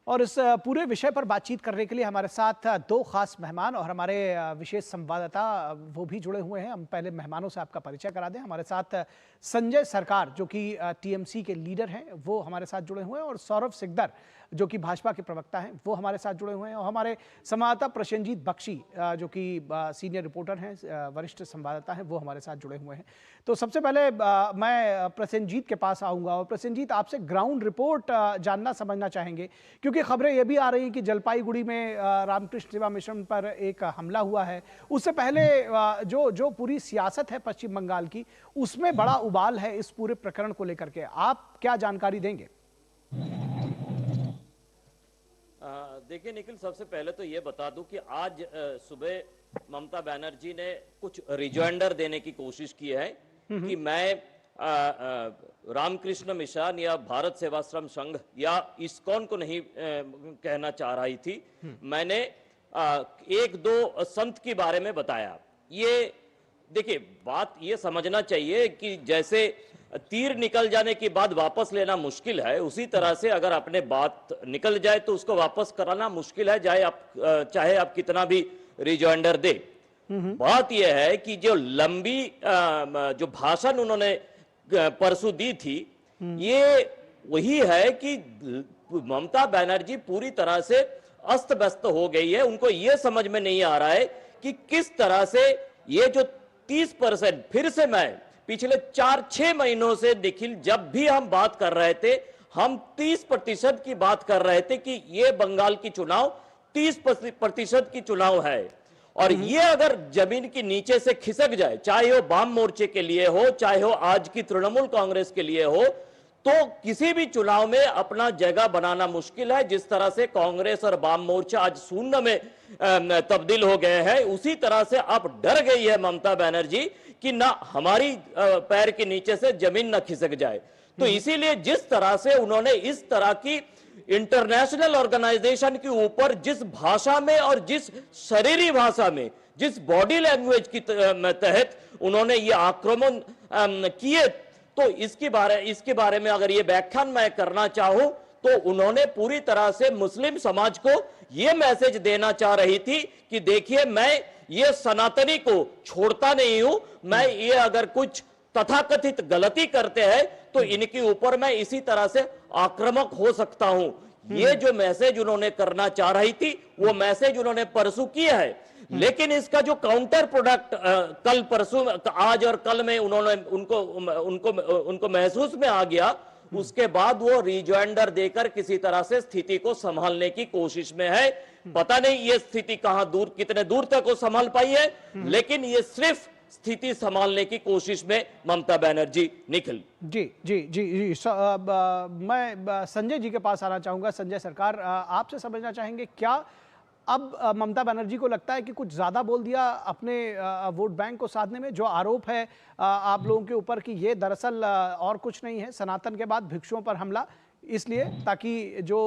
और इस पूरे विषय पर बातचीत करने के लिए हमारे साथ दो खास मेहमान और हमारे विशेष संवाददाता वो भी जुड़े हुए हैं। हम पहले मेहमानों से आपका परिचय करा दें। हमारे साथ संजय सरकार जो कि टीएमसी के लीडर हैं वो हमारे साथ जुड़े हुए हैं, और सौरभ सिकदर जो कि भाजपा के प्रवक्ता हैं वो हमारे साथ जुड़े हुए हैं, और हमारे संवाददाता प्रसेनजीत बख्शी जो कि सीनियर रिपोर्टर हैं, वरिष्ठ संवाददाता हैं, वो हमारे साथ जुड़े हुए हैं। तो सबसे पहले मैं प्रसेनजीत के पास आऊँगा, और प्रसेनजीत आपसे ग्राउंड रिपोर्ट जानना समझना चाहेंगे, क्योंकि खबरें ये भी आ रही हैं कि जलपाईगुड़ी में रामकृष्ण सेवा मिशन पर एक हमला हुआ है। उससे पहले जो पूरी सियासत है पश्चिम बंगाल की, उसमें बड़ा उबाल है इस पूरे प्रकरण को लेकर के। आप क्या जानकारी देंगे? देखिए निखिल, सबसे पहले तो ये बता दूं कि आज सुबह ममता बनर्जी ने कुछ रिजॉइंडर देने की कोशिश की है कि मैं रामकृष्ण मिशन या भारत सेवाश्रम संघ या इस्कॉन को नहीं कहना चाह रही थी। मैंने एक दो संत के बारे में बताया। ये देखिए, बात ये समझना चाहिए कि जैसे तीर निकल जाने के बाद वापस लेना मुश्किल है, उसी तरह से अगर अपने बात निकल जाए तो उसको वापस कराना मुश्किल है, चाहे आप कितना भी रिजॉइंडर दे। बात यह है कि जो लंबी जो भाषण उन्होंने परसों दी थी, ये वही है कि ममता बनर्जी पूरी तरह से अस्त व्यस्त हो गई है। उनको ये समझ में नहीं आ रहा है कि किस तरह से ये जो 30%, फिर से मैं पिछले 4-6 महीनों से निखिल जब भी हम बात कर रहे थे, हम 30% की बात कर रहे थे कि ये बंगाल की चुनाव 30% की चुनाव है, और ये अगर जमीन के नीचे से खिसक जाए, चाहे वो वाम मोर्चे के लिए हो, चाहे वो आज की तृणमूल कांग्रेस के लिए हो, तो किसी भी चुनाव में अपना जगह बनाना मुश्किल है। जिस तरह से कांग्रेस और वाम मोर्चा आज शून्य में तब्दील हो गए हैं, उसी तरह से अब डर गई है ममता बनर्जी कि ना हमारी पैर के नीचे से जमीन ना खिसक जाए। तो इसीलिए जिस तरह से उन्होंने इस तरह की इंटरनेशनल ऑर्गेनाइजेशन के ऊपर जिस भाषा में और जिस शरीरी भाषा में, जिस बॉडी लैंग्वेज की तहत उन्होंने ये आक्रमण किए, तो इसके बारे में अगर ये व्याख्यान मैं करना चाहूं तो उन्होंने पूरी तरह से मुस्लिम समाज को ये मैसेज देना चाह रही थी कि देखिए, मैं ये सनातनी को छोड़ता नहीं हूं, मैं ये अगर कुछ तथाकथित गलती करते हैं तो इनके ऊपर मैं इसी तरह से आक्रामक हो सकता हूं। ये जो मैसेज उन्होंने करना चाह रही थी वो मैसेज उन्होंने परसों किया है, लेकिन इसका जो काउंटर प्रोडक्ट कल परसों, आज और कल में उन्होंने उनको महसूस में आ गया, उसके बाद वो रिजॉइंडर देकर किसी तरह से स्थिति को संभालने की कोशिश में है। पता नहीं ये स्थिति कितने दूर तक वो संभाल पाई है, लेकिन ये सिर्फ स्थिति संभालने की कोशिश में ममता बनर्जी निकली। जी जी जी जी मैं संजय जी के पास आना चाहूंगा। संजय सरकार, आपसे समझना चाहेंगे, क्या अब ममता बनर्जी को लगता है कि कुछ ज्यादा बोल दिया अपने वोट बैंक को साधने में? जो आरोप है आप लोगों के ऊपर कि ये दरअसल और कुछ नहीं है, सनातन के बाद भिक्षुओं पर हमला, इसलिए ताकि जो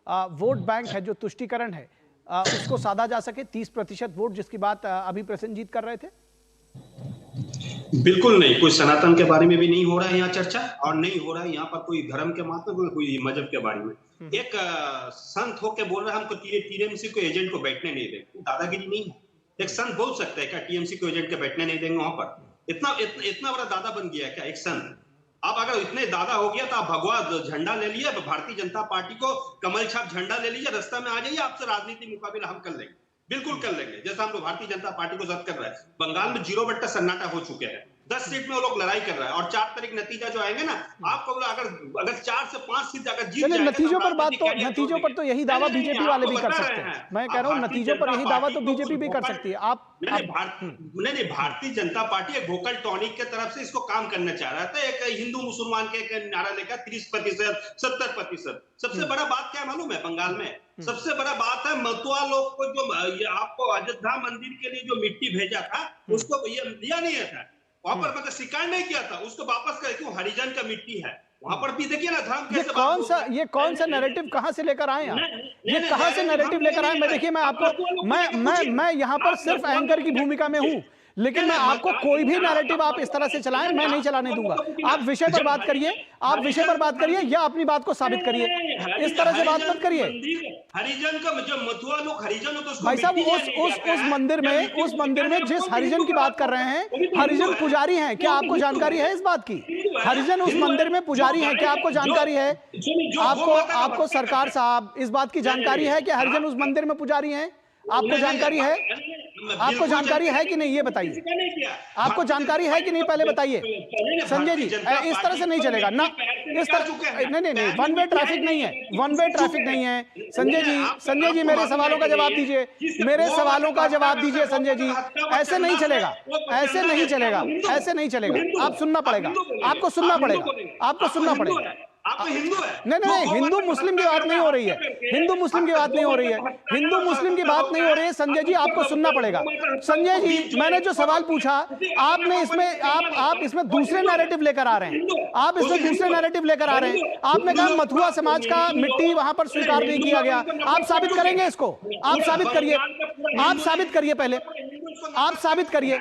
वोट बैंक है, जो तुष्टीकरण है, उसको साधा जा सके, 30% वोट जिसकी बात अभी प्रसेनजीत कर रहे थे। बिल्कुल नहीं, कोई सनातन के बारे में भी नहीं हो रहा है यहाँ चर्चा, और नहीं हो रहा है यहाँ पर कोई धर्म के मात्र कोई मजहब के बारे में। एक संत होके बोल रहा है हमको टीएमसी को एजेंट को बैठने नहीं देंगे, दादागिरी नहीं है। एक संत बोल सकता है क्या टीएमसी को एजेंट के बैठने नहीं देंगे वहां पर? इतना बड़ा दादा बन गया है क्या एक संत? आप अगर इतने दादा हो गया तो आप भगवा झंडा ले लिए, भारतीय जनता पार्टी को कमल छाप झंडा ले लीजिए, रास्ता में आ जाइए, आपसे राजनीति मुकाबला हम कर लेंगे, बिल्कुल कर लेंगे। जैसा हम लोग भारतीय जनता पार्टी को जब्त कर रहे हैं, बंगाल में 0 सन्नाटा हो चुके हैं, 10 सीट में वो लोग लड़ाई कर रहे हैं, और 4 तारीख नतीजा जो आएंगे ना, आपको अगर 4 से 5 सीट अगर जीत जाएंगे, नतीजों पर तो यही दावा बीजेपी वाले भी कर सकते हैं। मैं कह रहा हूँ नतीजों पर यही दावा तो बीजेपी भी कर सकती है। नहीं, भारतीय जनता पार्टी एक वोकल टॉनिक के तरफ से इसको काम करना चाह रहा था, एक हिंदू मुसलमान के एक नारा लेकर 30%, 70%। सबसे बड़ा बात क्या मालूम है बंगाल में? सबसे बड़ा बात है मतुआ लोग को, जो आपको अयोध्या मंदिर के लिए जो मिट्टी भेजा था उसको लिया नहीं था, वहां पर मतलब स्वीकार नहीं किया था, उसको वापस कर, क्यों? हरिजन का मिट्टी है वहां पर भी। देखिए ना धर्म कैसे, ये कौन सा नैरेटिव कहां से लेकर आए आप? ये कहां से नैरेटिव लेकर आए? मैं देखिए, मैं आपको मैं यहाँ पर सिर्फ एंकर की भूमिका में हूँ, लेकिन मैं आपको कोई भी नैरेटिव आप इस तरह से चलाएं, मैं नहीं चलाने दूंगा। आप विषय पर बात करिए, या अपनी बात को साबित करिए, इस तरह से बात मत करिए। हरिजन का जो मथुआ लोग हरिजन हो तो भाई साहब, उस मंदिर में जिस हरिजन की बात कर रहे हैं, हरिजन पुजारी हैं, क्या आपको जानकारी है इस बात की? हरिजन उस मंदिर में पुजारी हैं, क्या आपको जानकारी है? आपको सरकार साहब इस बात की जानकारी है कि हरिजन उस मंदिर में पुजारी हैं? आपको जानकारी है? आपको जानकारी है कि नहीं, ये बताइए। आपको जानकारी है कि नहीं, पहले बताइए संजय जी। इस तरह से नहीं चलेगा ना, इस तरह नहीं, वन वे ट्रैफिक नहीं है, वन वे ट्रैफिक नहीं है। संजय जी मेरे सवालों का जवाब दीजिए, संजय जी। ऐसे नहीं चलेगा, ऐसे नहीं चलेगा। आप सुनना पड़ेगा, आपको सुनना पड़ेगा। आप हिंदू है? नहीं, हिंदू मुस्लिम की बात नहीं हो रही है, हिंदू मुस्लिम की बात नहीं हो रही है संजय जी, आपको सुनना पड़ेगा। संजय जी, मैंने जो सवाल पूछा, आपने इसमें आप इसमें दूसरे नैरेटिव लेकर आ रहे हैं, आपने कहा मथुआ समाज का मिट्टी वहां पर स्वीकार नहीं किया गया। आप साबित करेंगे इसको? आप साबित करिए, पहले आप साबित करिए।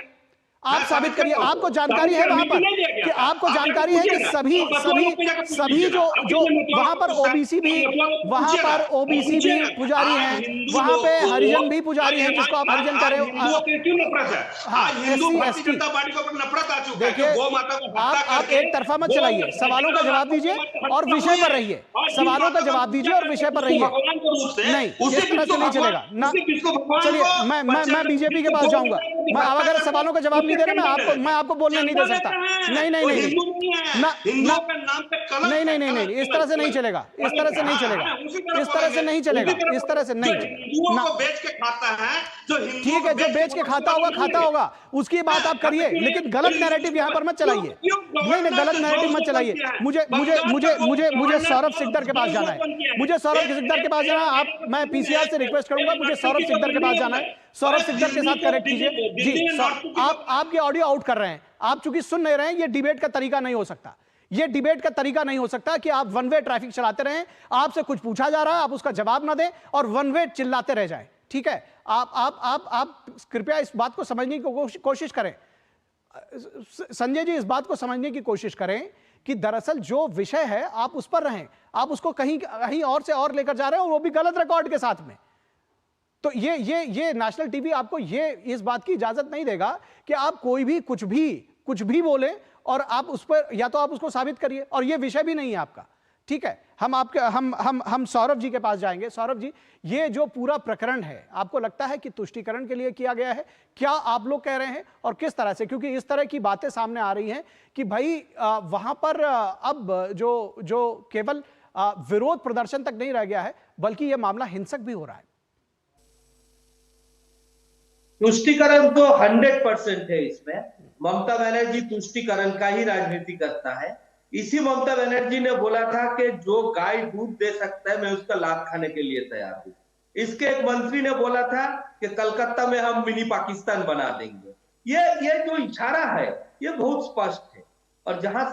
आपको जानकारी है वहां पर कि आपको जानकारी है कि सभी जो वहां पर ओबीसी भी पुजारी हैं, वहां पे हरिजन भी पुजारी हैं, जिसको आप हरिजन कह रहे हो। देखिए, आप एक तरफा मत चलाइए, सवालों का जवाब दीजिए और विषय पर रहिए। नहीं, इस तरह से नहीं चलेगा ना। चलिए, मैं बीजेपी के पास जाऊंगा। मैं अगर सवालों का जवाब नहीं दे रहे, मैं आपको बोलने नहीं दे सकता। नहीं, इस तरह से नहीं चलेगा। ठीक है, जो बेच के खाता होगा उसकी बात आप करिए, लेकिन गलत नैरेटिव यहाँ पर मत चलाइए। नहीं, गलत नैरेटिव मत चलाइए। मुझे सौरभ सिकदर के पास जाना है। मैं पीसीआर से रिक्वेस्ट करूंगा, मुझे सौरभ सिकदर के पास जाना है। सौरभ सिकदर के साथ कनेक्ट कीजिए जी। आपके ऑडियो आउट कर रहे हैं, आप चूंकि सुन नहीं रहे हैं, ये डिबेट का तरीका नहीं हो सकता। ये डिबेट का तरीका नहीं हो सकता कि आप वन वे ट्रैफिक चलाते रहें, आपसे कुछ पूछा जा रहा है, आप उसका जवाब ना दें और वन वे चिल्लाते रह जाएं। ठीक है, आप कृपया इस बात को समझने की कोशिश करें। संजय जी, इस बात को समझने की कोशिश करें कि दरअसल जो विषय है आप उस पर रहें, आप उसको कहीं और से और लेकर जा रहे हैं, और वो भी गलत रिकॉर्ड के साथ में। तो ये नेशनल टीवी आपको ये इस बात की इजाजत नहीं देगा कि आप कोई भी कुछ भी बोले और आप उस पर या तो आप उसको साबित करिए, और ये विषय भी नहीं है आपका। ठीक है, हम सौरभ जी के पास जाएंगे। सौरभ जी, ये जो पूरा प्रकरण है, आपको लगता है कि तुष्टीकरण के लिए किया गया है? क्या आप लोग कह रहे हैं और किस तरह से? क्योंकि इस तरह की बातें सामने आ रही हैं कि भाई वहां पर अब जो केवल विरोध प्रदर्शन तक नहीं रह गया है, बल्कि यह मामला हिंसक भी हो रहा है। तुष्टीकरण तो 100% है। इसमें ममता बनर्जी तुष्टीकरण का ही राजनीति करता है। इसी ममता बनर्जी ने बोला था कि जो गाय दूध दे सकता है मैं उसका लात खाने के लिए तैयार हूं। इसके एक मंत्री ने बोला था कि कलकत्ता में हम मिनी पाकिस्तान बना देंगे। ये जो इशारा है ये बहुत स्पष्ट है। और जहां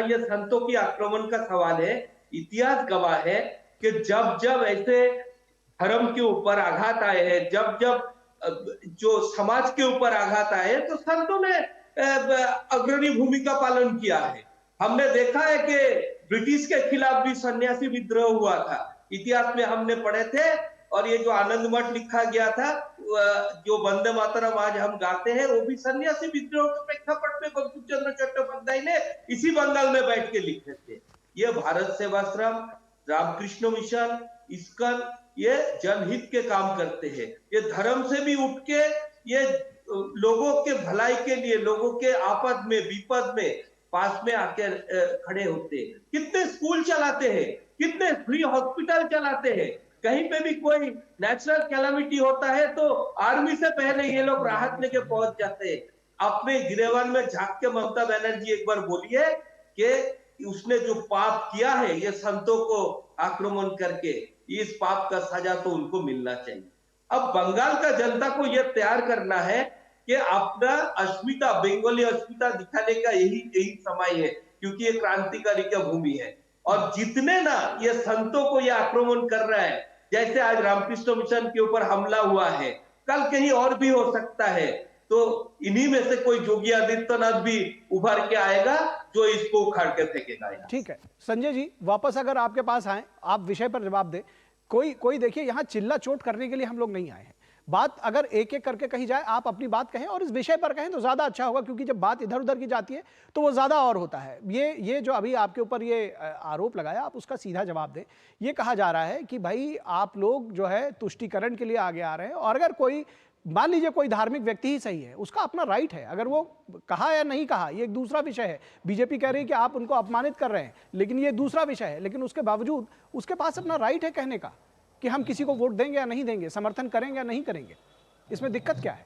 ये संतों की आक्रमण का सवाल है, इतिहास गवाह है कि जब ऐसे धर्म के ऊपर आघात आए हैं, जब जो समाज के ऊपर आघात आए हैं, तो संतों ने अग्रणी भूमिका पालन किया है। हमने देखा है कि ब्रिटिश के खिलाफ भी सन्यासी विद्रोह हुआ था, इतिहास में हमने पढ़े थे। और ये जो आनंद मठ लिखा गया था, जो वंदे मातरम आज हम गाते हैं, वो भी सन्यासी विद्रोह के प्रेक्षापट में बंकिम चंद्र चट्टोपाध्याय ने इसी बंगाल में बैठ के लिखे थे। ये भारत सेवाश्रम, रामकृष्ण मिशन, इस्कॉन, ये जनहित के काम करते हैं। ये धर्म से भी उठ के ये लोगों के भलाई के लिए, लोगों के आपद में विपद में पास में आके खड़े होते हैं। कितने स्कूल चलाते हैं, कितने फ्री हॉस्पिटल चलाते हैं। कहीं पे भी कोई नेचुरल कैलामिटी होता है तो आर्मी से पहले ये लोग राहत लेके पहुंच जाते हैं। अपने गिरेवन में झांक के ममता बनर्जी एक बार बोलिए कि उसने जो पाप किया है ये संतों को आक्रमण करके, इस पाप का सजा तो उनको मिलना चाहिए। अब बंगाल का जनता को यह तैयार करना है कि अपना अस्मिता, बंगाली अस्मिता दिखाने का यही समय है, क्योंकि ये क्रांतिकारी की भूमि है। और जितने ना ये संतों को ये आक्रमण कर रहा है, जैसे आज रामकृष्ण मिशन के ऊपर हमला हुआ है, कल कहीं और भी हो सकता है। तो इन्हीं में से कोई योगी आदित्यनाथ भी उभर के आएगा जो इसको उखाड़ के फेंकेगा। ठीक है संजय जी, वापस अगर आपके पास आए, आप विषय पर जवाब दें। कोई देखिए, यहाँ चिल्ला चोट करने के लिए हम लोग नहीं आए हैं। बात अगर एक एक करके कही जाए, आप अपनी बात कहें और इस विषय पर कहें तो ज्यादा अच्छा होगा, क्योंकि जब बात इधर उधर की जाती है तो वो ज्यादा और होता है। ये जो अभी आपके ऊपर ये आरोप लगाया, आप उसका सीधा जवाब दें। ये कहा जा रहा है कि भाई आप लोग जो है तुष्टीकरण के लिए आगे आ रहे हैं, और अगर कोई मान लीजिए कोई धार्मिक व्यक्ति ही सही है, उसका अपना राइट है, अगर वो कहा या नहीं कहा ये एक दूसरा विषय है। बीजेपी कह रही है कि आप उनको अपमानित कर रहे हैं, लेकिन ये दूसरा विषय है। लेकिन उसके बावजूद उसके पास अपना राइट है कहने का कि हम किसी को वोट देंगे या नहीं देंगे, समर्थन करेंगे या नहीं करेंगे। इसमें दिक्कत क्या है?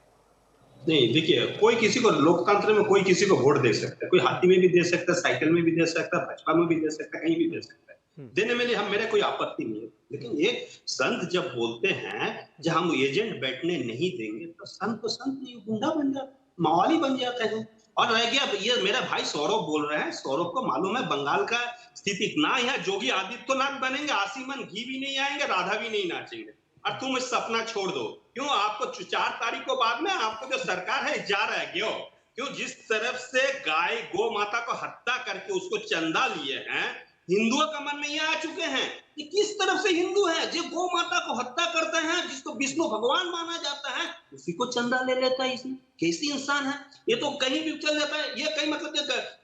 नहीं, देखिए, कोई किसी को, लोकतंत्र में कोई किसी को वोट दे सकता है। कोई हाथी में भी दे सकता है, साइकिल में भी दे सकता है, भाजपा में भी दे सकता है, कहीं भी दे सकता है। देने में मेरे कोई आपत्ति नहीं है। लेकिन ये संत जब बोलते हैं जब हम एजेंट बैठने नहीं देंगे, तो संत नहीं, गुंडा बन जाता, मावाली बन जाता है। और रह गया ये मेरा भाई सौरभ बोल रहे हैं, सौरभ को मालूम है बंगाल का स्थिति ना, यहाँ जोगी आदित्यनाथ बनेंगे, आसिमन घी भी नहीं आएंगे, राधा भी नहीं नाचेंगे, और तुम इस सपना छोड़ दो। क्यों आपको 4 तारीख को बाद में आपको जो सरकार है जा रहा है, क्यों जिस तरफ से गाय गौ माता को हत्या करके उसको चंदा लिए हैं, हिंदुओं का मन में ये आ चुके हैं कि किस तरफ से हिंदू है जो गौ माता को हत्या करते हैं, जिसको विष्णु भगवान माना जाता है, उसी को चंदा ले लेता है। इसमें कैसी इंसान है ये? तो कहीं भी चल जाता है। ये कहीं मतलब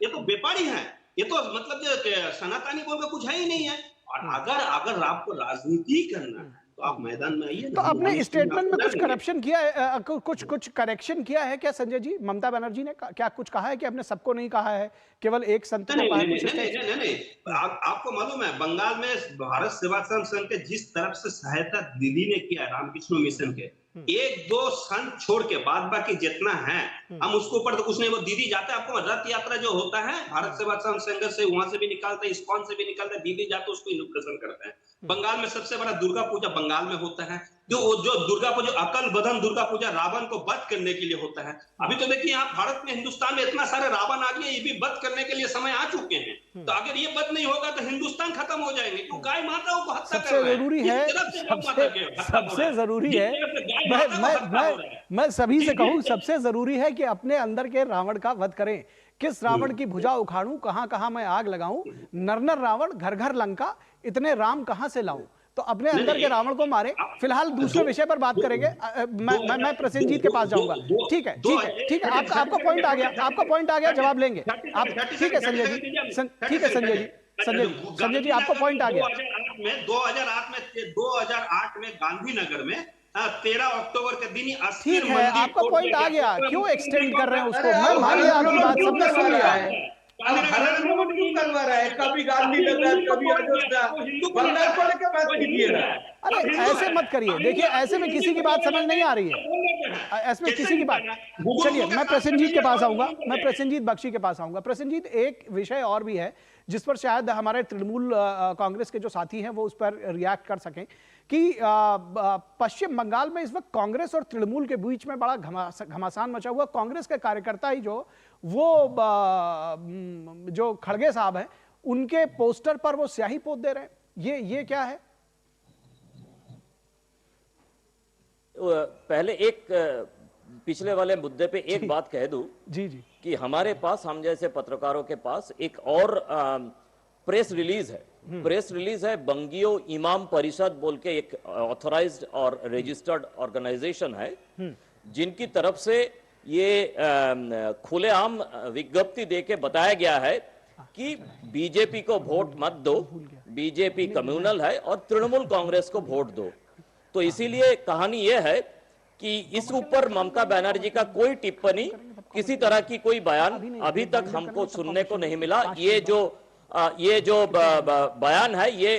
ये तो व्यापारी है, ये तो मतलब सनातनी बोल के कुछ है ही नहीं है। और अगर आपको राजनीति करना है तो आप मैदान में आइए। तो अपने स्टेटमेंट में कुछ करप्शन किया है, कुछ करेक्शन किया है क्या संजय जी? ममता बनर्जी ने क्या कुछ कहा है कि हमने सबको नहीं कहा है, केवल एक संत को कहा है? नहीं, आपको मालूम है बंगाल में भारत सेवाश्रम संघ के जिस तरफ से सहायता दीदी ने किया रामकृष्ण मिशन के, 1-2 संत छोड़ के बाद बाकी जितना है हम उसको ऊपर, तो उसने वो दीदी जाता है, आपको रथ यात्रा जो होता है भारत सेवाश्रम संघ से, वहां से भी निकालते हैं, इस्कॉन से भी निकालते हैं, दीदी जाते उसको इनोग्रेशन करते हैं। बंगाल में सबसे बड़ा दुर्गा पूजा बंगाल में होता है, जो दुर्गा पूजा, अकल बधन दुर्गा पूजा रावण को वध करने के लिए होता है। अभी तो देखिए यहाँ भारत में, हिंदुस्तान में इतना सारे रावण आ गए, ये भी वध करने के लिए समय आ चुके हैं। तो अगर ये वध नहीं होगा तो हिंदुस्तान खत्म हो जाएंगे, क्यों गाय माताओं को हत्या कर रहे हैं। जरूरी है, सबसे जरूरी है, मैं सभी से कहूं, सबसे जरूरी है कि अपने अंदर के रावण का वध करें। किस रावण की भुजा उखाड़ूं, कहां कहां मैं आग लगाऊं, नर नर रावण घर घर लंका, इतने राम कहां से लाऊं। तो अपने अंदर के रावण को मारे। फिलहाल दूसरे विषय पर बात करेंगे। मैं प्रसेनजीत के पास जाऊंगा। ठीक है, ठीक है, ठीक है, आपका पॉइंट आ गया, आपका पॉइंट आ गया, जवाब लेंगे आप। ठीक है संजय जी, ठीक है संजय जी, संजय जी आपका पॉइंट आ गया। 2008 में गांधीनगर में 13 अक्टूबर के दिन ठीक है, आपका पॉइंट आ गया। क्यों एक्सटेंड कर रहे हैं उसको? मैं मान लिया आपकी बात, सबने सुन लिया है। क्यों करवा रहा है? कभी गांधीनगर, कभी अयोध्या, बंगाल को लेकर बात कीजिए ना। अरे ऐसे मत करिए, देखिए ऐसे में किसी की बात समझ नहीं आ रही है, ऐसे में किसी की बात। चलिए मैं प्रसेनजीत के पास आऊंगा, मैं प्रसेनजीत बख्शी के पास आऊंगा। प्रसेनजीत, एक विषय और भी है जिस पर शायद हमारे तृणमूल कांग्रेस के जो साथी हैं वो उस पर रिएक्ट कर सकें कि पश्चिम बंगाल में इस वक्त कांग्रेस और तृणमूल के बीच में बड़ा घमासान मचा हुआ। कांग्रेस के कार्यकर्ता ही जो खड़गे साहब हैं, उनके पोस्टर पर वो स्याही पोत दे रहे हैं। ये क्या है? पहले एक पिछले वाले मुद्दे पे एक बात कह दूं जी कि हमारे पास, हम जैसे पत्रकारों के पास एक और प्रेस रिलीज है। प्रेस रिलीज है बंगियो इमाम परिषद बोल के एक ऑथराइज्ड और रजिस्टर्ड ऑर्गेनाइजेशन है, जिनकी तरफ से ये खुलेआम विज्ञप्ति देके बताया गया है कि बीजेपी को वोट मत दो, बीजेपी कम्युनल है और तृणमूल कांग्रेस को वोट दो। तो इसीलिए कहानी यह है कि इस ऊपर ममता बनर्जी का कोई टिप्पणी, किसी तरह की कोई बयान अभी तक हमको सुनने को नहीं मिला। ये जो बयान है ये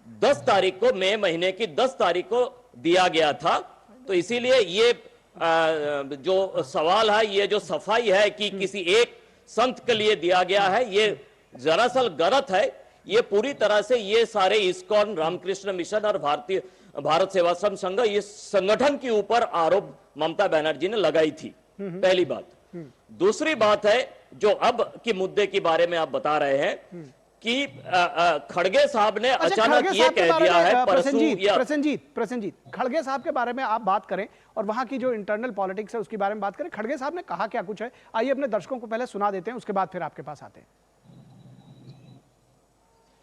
10 तारीख को, मई महीने की 10 तारीख को दिया गया था। तो इसीलिए ये जो सवाल है, ये जो सफाई है कि किसी एक संत के लिए दिया गया है, ये दरअसल गलत है। ये पूरी तरह से ये सारे इस्कॉन, रामकृष्ण मिशन और भारत सेवाश्रम संघ, ये संगठन के ऊपर आरोप ममता बनर्जी ने लगाई थी, पहली बात। दूसरी बात है जो अब के मुद्दे के बारे में आप बता रहे हैं कि खड़गे साहब ने अचानक ये कह दिया है प्रसेनजीत, खड़गे साहब के बारे में आप बात करें और वहां की जो इंटरनल पॉलिटिक्स है उसके बारे में बात करें। खड़गे साहब ने कहा क्या कुछ है, आइए अपने दर्शकों को पहले सुना देते हैं, उसके बाद फिर आपके पास आते हैं।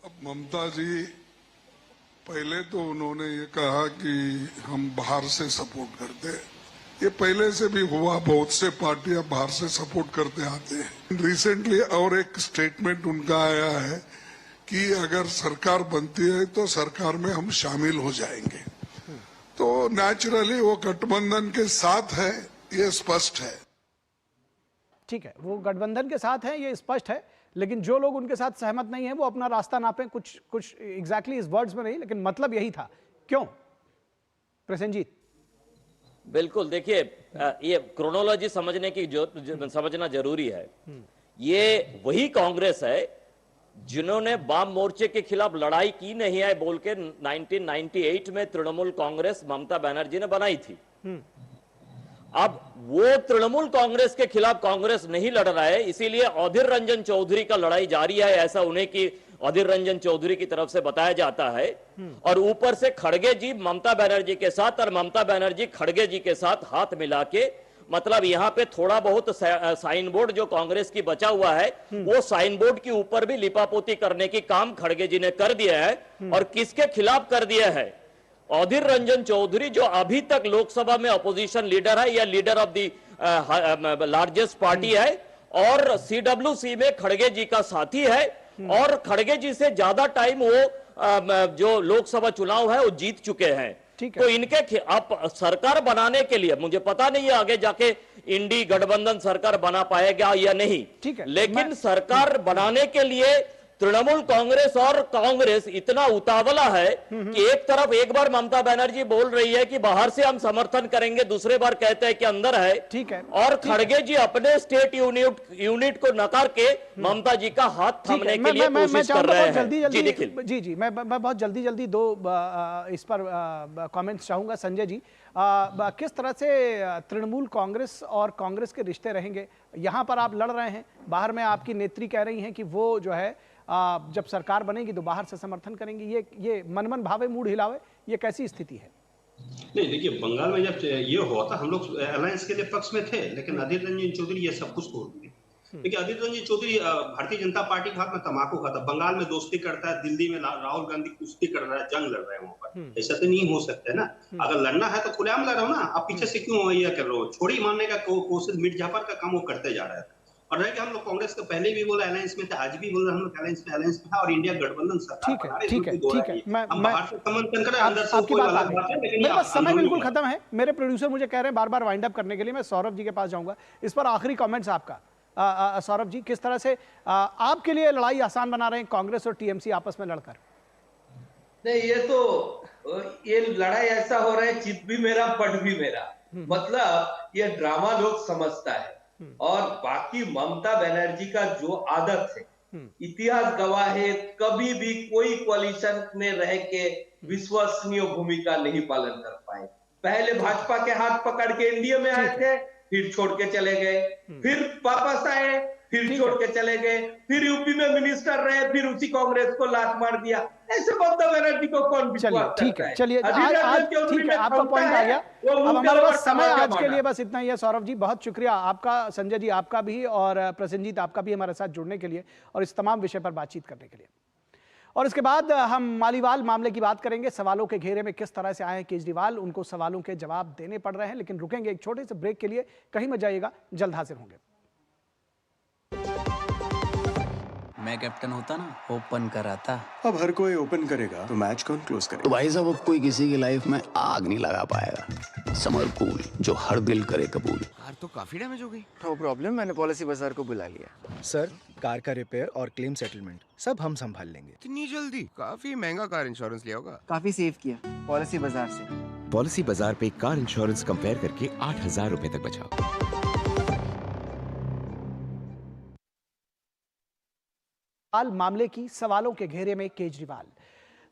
अब ममता जी, पहले तो उन्होंने ये कहा कि हम बाहर से सपोर्ट करते हैं। ये पहले से भी हुआ, बहुत से पार्टियां बाहर से सपोर्ट करते आते हैं। रिसेंटली और एक स्टेटमेंट उनका आया है कि अगर सरकार बनती है तो सरकार में हम शामिल हो जाएंगे। तो नेचुरली वो गठबंधन के साथ है, ये स्पष्ट है। ठीक है, वो गठबंधन के साथ है, ये स्पष्ट है, लेकिन जो लोग उनके साथ सहमत नहीं है वो अपना रास्ता नापें। कुछ एग्जैक्टली इस वर्ड्स में नहीं, लेकिन मतलब यही था। क्यों प्रसेनजीत? बिल्कुल, देखिए ये क्रोनोलॉजी समझना जरूरी है। ये वही कांग्रेस है जिन्होंने वाम मोर्चे के खिलाफ लड़ाई की नहीं है बोल के 1998 में तृणमूल कांग्रेस ममता बनर्जी ने बनाई थी। अब वो तृणमूल कांग्रेस के खिलाफ कांग्रेस नहीं लड़ रहा है, इसीलिए अधीर रंजन चौधरी का लड़ाई जारी है, ऐसा उन्हें की अधीर रंजन चौधरी की तरफ से बताया जाता है। और ऊपर से खड़गे जी ममता बनर्जी के साथ और ममता बनर्जी खड़गे जी के साथ हाथ मिला के, मतलब यहाँ पे थोड़ा बहुत साइन बोर्ड जो कांग्रेस की बचा हुआ है, वो साइन बोर्ड के ऊपर भी लिपापोती करने की काम खड़गे जी ने कर दिया है। और किसके खिलाफ कर दिया है? अधीर रंजन चौधरी, जो अभी तक लोकसभा में अपोजिशन लीडर है या leader of the largest party है, और सीडब्ल्यूसी में खड़गे जी का साथी है, और खड़गे जी से ज्यादा टाइम वो जो लोकसभा चुनाव है वो जीत चुके हैं। तो इनके आप सरकार बनाने के लिए, मुझे पता नहीं है आगे जाके इंडी गठबंधन सरकार बना पाएगा या नहीं, लेकिन सरकार बनाने के लिए तृणमूल कांग्रेस और कांग्रेस इतना उतावला है कि एक तरफ एक बार ममता बनर्जी बोल रही है कि बाहर से हम समर्थन करेंगे, दूसरे बार कहते हैं कि अंदर है। ठीक है। और खड़गे जी अपने स्टेट यूनिट को नकार के ममता जी का हाथ थामने के लिए कोशिश कर रहे हैं। जी निखिल जी मैं बहुत जल्दी दो इस पर कमेंट्स चाहूंगा। संजय जी, किस तरह से तृणमूल कांग्रेस और कांग्रेस के रिश्ते रहेंगे? यहाँ पर आप लड़ रहे हैं, बाहर में आपकी नेत्री कह रही हैं कि वो जो है जब सरकार बनेगी तो बाहर से समर्थन करेंगे। ये मन भावे मूड हिलावे, ये कैसी स्थिति है? नहीं देखिए, बंगाल में जब ये हुआ था हम लोग अलायंस के लिए पक्ष में थे, लेकिन अधीर रंजन चौधरी ये सब कुछ छोड़ दिए। देखिए, अधीर रंजन चौधरी भारतीय जनता पार्टी के हाथ में तम्बाकू खाता, बंगाल में दोस्ती करता है, दिल्ली में राहुल गांधी कुश्ती कर रहा है, जंग लड़ रहे हैं वहां पर। ऐसा तो नहीं हो सकता है ना। अगर लड़ना है तो खुलेआम लड़ो ना, आप पीछे से क्यों ये कर रहे हो? छोड़ी मारने का कोशिश मिर्जाफर का काम वो करते जा रहा है। और रह हम लोग कांग्रेस का पहले भी बोला अलायंस में था, आज भी बोल रहे हम लोग अलायंस में था और इंडिया गठबंधन सरकार बना रहे। ठीक है हम बाहर से समर्थन करें, अंदर से कोई अलग बात है, लेकिन मेरे पास समय बिल्कुल खत्म है। मेरे प्रोड्यूसर मुझे कह रहे हैं बार-बार वाइंड अप करने के लिए। मैं सौरभ जी के पास जाऊंगा। इस पर आखिरी कमेंट्स आपका। सौरभ जी, किस तरह से आपके लिए लड़ाई आसान बना रहे हैं कांग्रेस और टीएमसी आपस में लड़कर? नहीं, ये लड़ाई ऐसा हो रहा है, चित भी मेरा पट भी मेरा, मतलब ये ड्रामा लोग समझता है। और बाकी ममता बनर्जी का जो आदत है, इतिहास गवाह है, कभी भी कोई कोalition में रह के विश्वसनीय भूमिका नहीं पालन कर पाए। पहले भाजपा के हाथ पकड़ के एनडीए में आए थे, फिर छोड़ के चले गए, फिर वापस आए, फिर छोड़ के चले गए, फिर यूपी में मिनिस्टर रहे, फिर उसी कांग्रेस को लात मार दिया। ऐसे ममता बनर्जी को कौन विश्वास करता है? चलिए ठीक है, आपका पॉइंट आ गया। अब हमारे पास समय आज के लिए बस इतना ही है। सौरभ जी, बहुत शुक्रिया आपका, संजय जी आपका भी, और प्रसन्नजीत आपका भी हमारे साथ जुड़ने के लिए और इस तमाम विषय पर बातचीत करने के लिए। और इसके बाद हम मालीवाल मामले की बात करेंगे। सवालों के घेरे में किस तरह से आए हैं केजरीवाल, उनको सवालों के जवाब देने पड़ रहे हैं। लेकिन रुकेंगे एक छोटे से ब्रेक के लिए, कहीं मत जाइएगा, जल्द हाजिर होंगे। मैं कैप्टन होता ना, ओपन कराता। अब हर कोई ओपन करेगा तो मैच कौन क्लोज करेगा? तो भाई साहब, अब कोई किसी की लाइफ में आग नहीं लगा पाएगा। समर कूल, जो हर दिल करे कबूल। कार तो काफी डैमेज हो गई। नो प्रॉब्लम, मैंने पॉलिसी बाजार को बुला लिया। सर, कार का रिपेयर और क्लेम सेटलमेंट सब हम संभाल लेंगे। इतनी जल्दी? काफी महंगा कार इंश्योरेंस लिया होगा। काफी सेव किया पॉलिसी बाजार से। पॉलिसी बाजार पे कार इंश्योरेंस कंपेयर करके 8,000 रुपए तक बचाओ। मामले की सवालों के घेरे में केजरीवाल।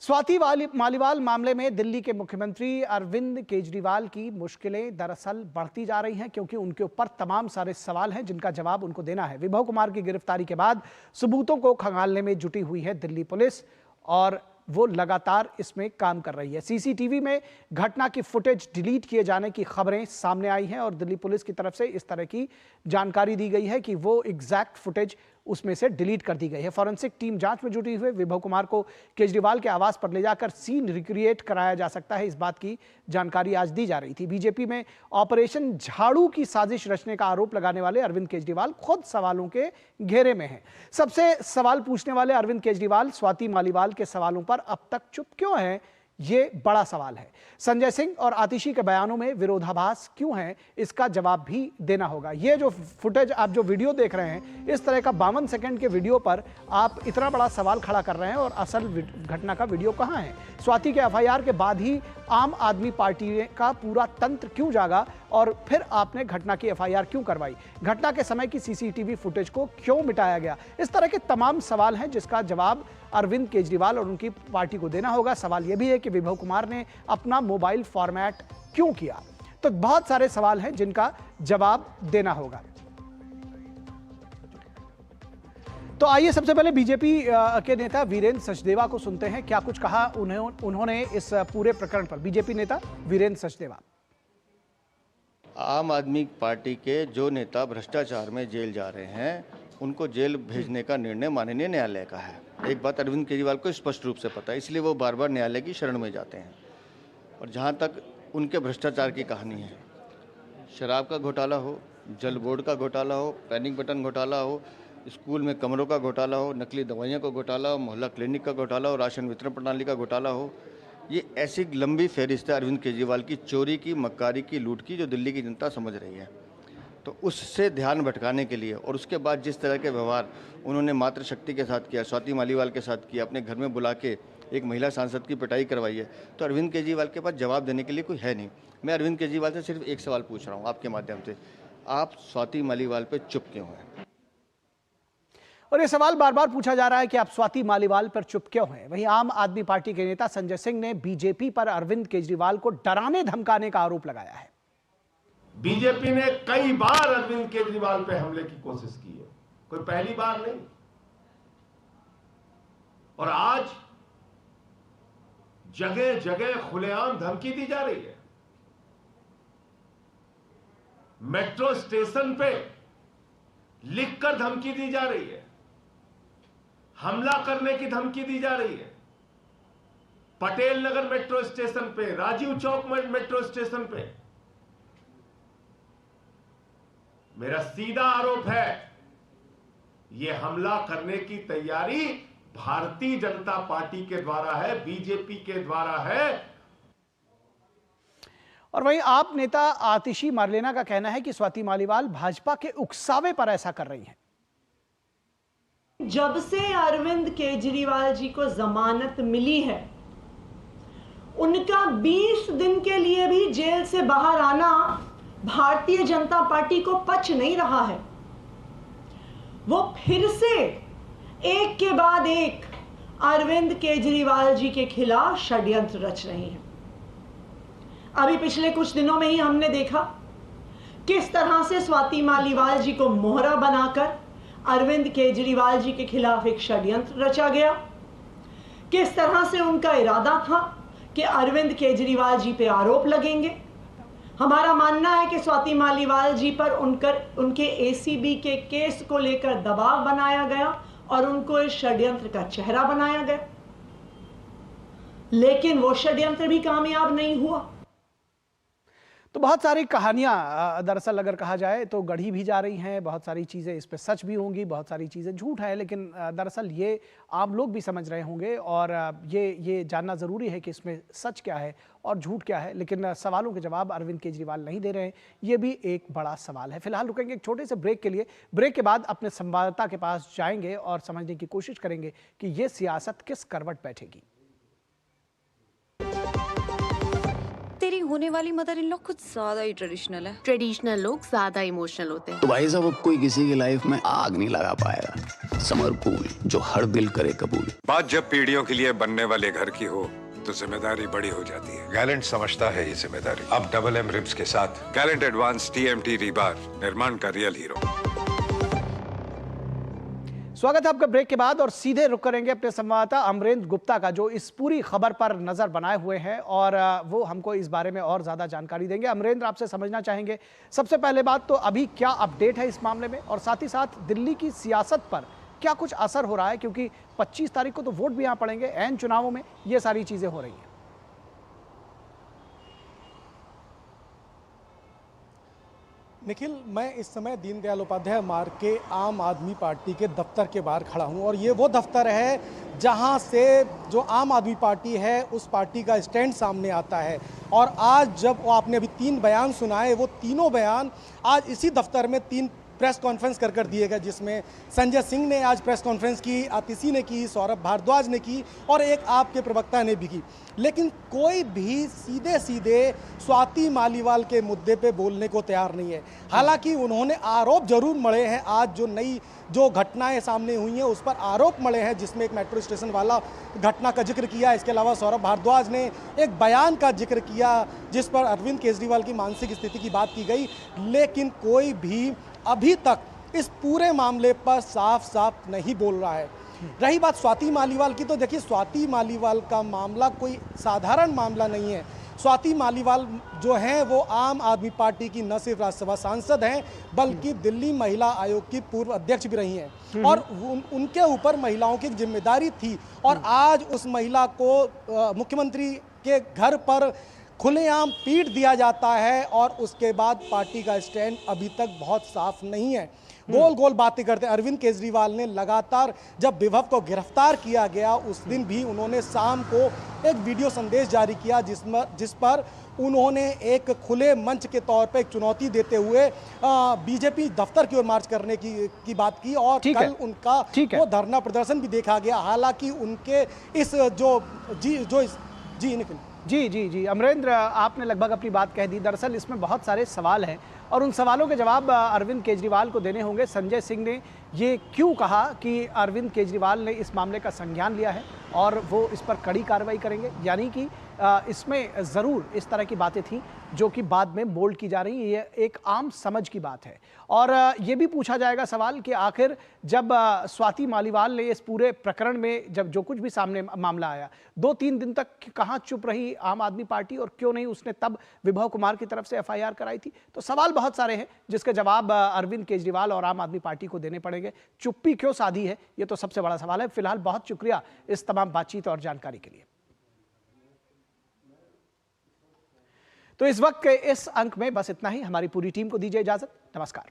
स्वाति मालीवाल मामले में दिल्ली के मुख्यमंत्री अरविंद केजरीवाल की मुश्किलें दरअसल बढ़ती जा रही हैं, क्योंकि उनके ऊपर तमाम सारे सवाल हैं जिनका जवाब उनको देना है। विभव कुमार की गिरफ्तारी के बाद सबूतों को खंगालने में जुटी हुई है दिल्ली पुलिस, और वो लगातार इसमें काम कर रही है। सीसीटीवी में घटना की फुटेज डिलीट किए जाने की खबरें सामने आई हैं और दिल्ली पुलिस की तरफ से इस तरह की जानकारी दी गई है कि वो एग्जैक्ट फुटेज उसमें से डिलीट कर दी गई है। फॉरेंसिक टीम जांच में जुटी हुई। विभव कुमार को केजरीवाल के आवास पर ले जाकर सीन रिक्रिएट कराया जा सकता है, इस बात की जानकारी आज दी जा रही थी। बीजेपी में ऑपरेशन झाड़ू की साजिश रचने का आरोप लगाने वाले अरविंद केजरीवाल खुद सवालों के घेरे में हैं। सबसे सवाल पूछने वाले अरविंद केजरीवाल स्वाति मालीवाल के सवालों पर अब तक चुप क्यों हैं, ये बड़ा सवाल है। संजय सिंह और आतिशी के बयानों में विरोधाभास क्यों है, इसका जवाब भी देना होगा। ये जो फुटेज, आप जो वीडियो देख रहे हैं, इस तरह का 52 सेकंड के वीडियो पर आप इतना बड़ा सवाल खड़ा कर रहे हैं और असल घटना का वीडियो कहां है? स्वाति के एफआईआर के बाद ही आम आदमी पार्टी का पूरा तंत्र क्यों जागा और फिर आपने घटना की एफआईआर क्यों करवाई? घटना के समय की सीसीटीवी फुटेज को क्यों मिटाया गया? इस तरह के तमाम सवाल हैं जिसका जवाब अरविंद केजरीवाल और उनकी पार्टी को देना होगा। सवाल यह भी है कि विभव कुमार ने अपना मोबाइल फॉर्मेट क्यों किया? तो बहुत सारे सवाल हैं जिनका जवाब देना होगा। तो आइए सबसे पहले बीजेपी के नेता वीरेंद्र सचदेवा को सुनते हैं, क्या कुछ कहा उन्होंने इस पूरे प्रकरण पर। बीजेपी नेता वीरेंद्र सचदेवा। आम आदमी पार्टी के जो नेता भ्रष्टाचार में जेल जा रहे हैं, उनको जेल भेजने का निर्णय माननीय न्यायालय का है। एक बात अरविंद केजरीवाल को स्पष्ट रूप से पता है, इसलिए वो बार बार न्यायालय की शरण में जाते हैं। और जहाँ तक उनके भ्रष्टाचार की कहानी है, शराब का घोटाला हो, जल बोर्ड का घोटाला हो, पैनिक बटन घोटाला हो, स्कूल में कमरों का घोटाला हो, नकली दवाइयों का घोटाला हो, मोहल्ला क्लिनिक का घोटाला हो, राशन वितरण प्रणाली का घोटाला हो, ये ऐसी लंबी फहरिस्त है अरविंद केजरीवाल की चोरी की, मक्कारी की, लूट की, जो दिल्ली की जनता समझ रही है। तो उससे ध्यान भटकाने के लिए और उसके बाद जिस तरह के व्यवहार उन्होंने मातृशक्ति के साथ किया, स्वाति मालीवाल के साथ किया, अपने घर में बुला के एक महिला सांसद की पिटाई करवाई है, तो अरविंद केजरीवाल के पास जवाब देने के लिए कोई है नहीं। मैं अरविंद केजरीवाल से सिर्फ एक सवाल पूछ रहा हूँ आपके माध्यम से, आप स्वाति मालीवाल पे चुप क्यों हैं? और ये सवाल बार बार पूछा जा रहा है कि आप स्वाति मालीवाल पर चुप क्यों हैं। वहीं आम आदमी पार्टी के नेता संजय सिंह ने बीजेपी पर अरविंद केजरीवाल को डराने धमकाने का आरोप लगाया है। बीजेपी ने कई बार अरविंद केजरीवाल पे हमले की कोशिश की है, कोई पहली बार नहीं। और आज जगह जगह खुलेआम धमकी दी जा रही है। मेट्रो स्टेशन पे लिखकर धमकी दी जा रही है, हमला करने की धमकी दी जा रही है। पटेल नगर मेट्रो स्टेशन पे, राजीव चौक मेट्रो स्टेशन पे। मेरा सीधा आरोप है, यह हमला करने की तैयारी भारतीय जनता पार्टी के द्वारा है, बीजेपी के द्वारा है। और वहीं आप नेता आतिशी मारलेना का कहना है कि स्वाति मालीवाल भाजपा के उकसावे पर ऐसा कर रही हैं। जब से अरविंद केजरीवाल जी को जमानत मिली है, उनका 20 दिन के लिए भी जेल से बाहर आना भारतीय जनता पार्टी को पच नहीं रहा है। वो फिर से एक के बाद एक अरविंद केजरीवाल जी के खिलाफ षड्यंत्र रच रही हैं। अभी पिछले कुछ दिनों में ही हमने देखा किस तरह से स्वाति मालीवाल जी को मोहरा बनाकर अरविंद केजरीवाल जी के खिलाफ एक षड्यंत्र रचा गया। किस तरह से उनका इरादा था कि अरविंद केजरीवाल जी पे आरोप लगेंगे। हमारा मानना है कि स्वाति मालीवाल जी पर उनके एसीबी के केस को लेकर दबाव बनाया गया और उनको इस षड्यंत्र का चेहरा बनाया गया, लेकिन वो षड्यंत्र भी कामयाब नहीं हुआ। तो बहुत सारी कहानियां दरअसल अगर कहा जाए तो गढ़ी भी जा रही हैं, बहुत सारी चीज़ें इस पे सच भी होंगी, बहुत सारी चीज़ें झूठ हैं, लेकिन दरअसल ये आम लोग भी समझ रहे होंगे और ये जानना ज़रूरी है कि इसमें सच क्या है और झूठ क्या है। लेकिन सवालों के जवाब अरविंद केजरीवाल नहीं दे रहे हैं, ये भी एक बड़ा सवाल है। फिलहाल रुकेंगे एक छोटे से ब्रेक के लिए। ब्रेक के बाद अपने संवाददाता के पास जाएंगे और समझने की कोशिश करेंगे कि ये सियासत किस करवट बैठेगी। तेरी होने वाली मदर इन लॉ कुछ ज्यादा ही ट्रेडिशनल है। ट्रेडिशनल लोग ज्यादा इमोशनल होते हैं। तो भाई साहब अब कोई किसी की लाइफ में आग नहीं लगा पाएगा। समर कूल, जो हर दिल करे कबूल। बात जब पीढ़ियों के लिए बनने वाले घर की हो तो जिम्मेदारी बड़ी हो जाती है। गैलेंट समझता है ये जिम्मेदारी। अब डबल एम रिब्स के साथ गैलेंट एडवांस TMT रीबार, निर्माण का रियल हीरो। स्वागत है आपका ब्रेक के बाद और सीधे रुक करेंगे अपने संवाददाता अमरेंद्र गुप्ता का, जो इस पूरी खबर पर नजर बनाए हुए हैं और वो हमको इस बारे में और ज्यादा जानकारी देंगे। अमरेंद्र, आपसे समझना चाहेंगे सबसे पहले बात तो अभी क्या अपडेट है इस मामले में, और साथ ही साथ दिल्ली की सियासत पर क्या कुछ असर हो रहा है, क्योंकि 25 तारीख को तो वोट भी यहाँ पड़ेंगे, ऐन चुनावों में ये सारी चीजें हो रही हैं। निखिल, मैं इस समय दीनदयाल उपाध्याय मार्ग के आम आदमी पार्टी के दफ्तर के बाहर खड़ा हूं और ये वो दफ्तर है जहां से जो आम आदमी पार्टी है उस पार्टी का स्टैंड सामने आता है। और आज जब आपने अभी 3 बयान सुनाए, वो तीनों बयान आज इसी दफ्तर में 3 प्रेस कॉन्फ्रेंस कर दिए गए, जिसमें संजय सिंह ने आज प्रेस कॉन्फ्रेंस की, आतिशी ने की, सौरभ भारद्वाज ने की और एक आपके प्रवक्ता ने भी की। लेकिन कोई भी सीधे स्वाति मालीवाल के मुद्दे पे बोलने को तैयार नहीं है। हालांकि उन्होंने आरोप जरूर मढ़े हैं, आज जो घटनाएं सामने हुई हैं उस पर आरोप मढ़े हैं, जिसमें एक मेट्रो स्टेशन वाला घटना का जिक्र किया। इसके अलावा सौरभ भारद्वाज ने एक बयान का जिक्र किया जिस पर अरविंद केजरीवाल की मानसिक स्थिति की बात की गई। लेकिन कोई भी अभी तक इस पूरे मामले पर साफ नहीं बोल रहा है। रही बात स्वाति मालीवाल की, तो देखिए स्वाति मालीवाल का मामला कोई साधारण मामला नहीं है। स्वाति मालीवाल जो हैं वो आम आदमी पार्टी की न सिर्फ राज्यसभा सांसद हैं बल्कि दिल्ली महिला आयोग की पूर्व अध्यक्ष भी रही हैं और उनके ऊपर महिलाओं की जिम्मेदारी थी। और आज उस महिला को मुख्यमंत्री के घर पर खुलेआम पीट दिया जाता है और उसके बाद पार्टी का स्टैंड अभी तक बहुत साफ नहीं है। गोल गोल बातें करते। अरविंद केजरीवाल ने लगातार जब विभव को गिरफ्तार किया गया उस दिन भी उन्होंने शाम को एक वीडियो संदेश जारी किया जिस पर उन्होंने एक खुले मंच के तौर पर एक चुनौती देते हुए बीजेपी दफ्तर की ओर मार्च करने की बात की और कल उनका वो धरना प्रदर्शन भी देखा गया। हालांकि उनके इस जी अमरेंद्र, आपने लगभग अपनी बात कह दी। दरअसल इसमें बहुत सारे सवाल हैं और उन सवालों के जवाब अरविंद केजरीवाल को देने होंगे। संजय सिंह ने ये क्यों कहा कि अरविंद केजरीवाल ने इस मामले का संज्ञान लिया है और वो इस पर कड़ी कार्रवाई करेंगे, यानी कि इसमें ज़रूर इस तरह की बातें थी जो कि बाद में बोल्ड की जा रही है। ये एक आम समझ की बात है। और ये भी पूछा जाएगा सवाल कि आखिर जब स्वाति मालीवाल ने इस पूरे प्रकरण में जब जो कुछ भी सामने मामला आया 2-3 दिन तक कहाँ चुप रही आम आदमी पार्टी और क्यों नहीं उसने तब विभव कुमार की तरफ से FIR कराई थी। तो सवाल बहुत सारे हैं जिसके जवाब अरविंद केजरीवाल और आम आदमी पार्टी को देने पड़ेंगे। चुप्पी क्यों साधी है, ये तो सबसे बड़ा सवाल है। फिलहाल बहुत शुक्रिया इस तमाम बातचीत और जानकारी के लिए। तो इस वक्त के इस अंक में बस इतना ही। हमारी पूरी टीम को दीजिए इजाजत। नमस्कार।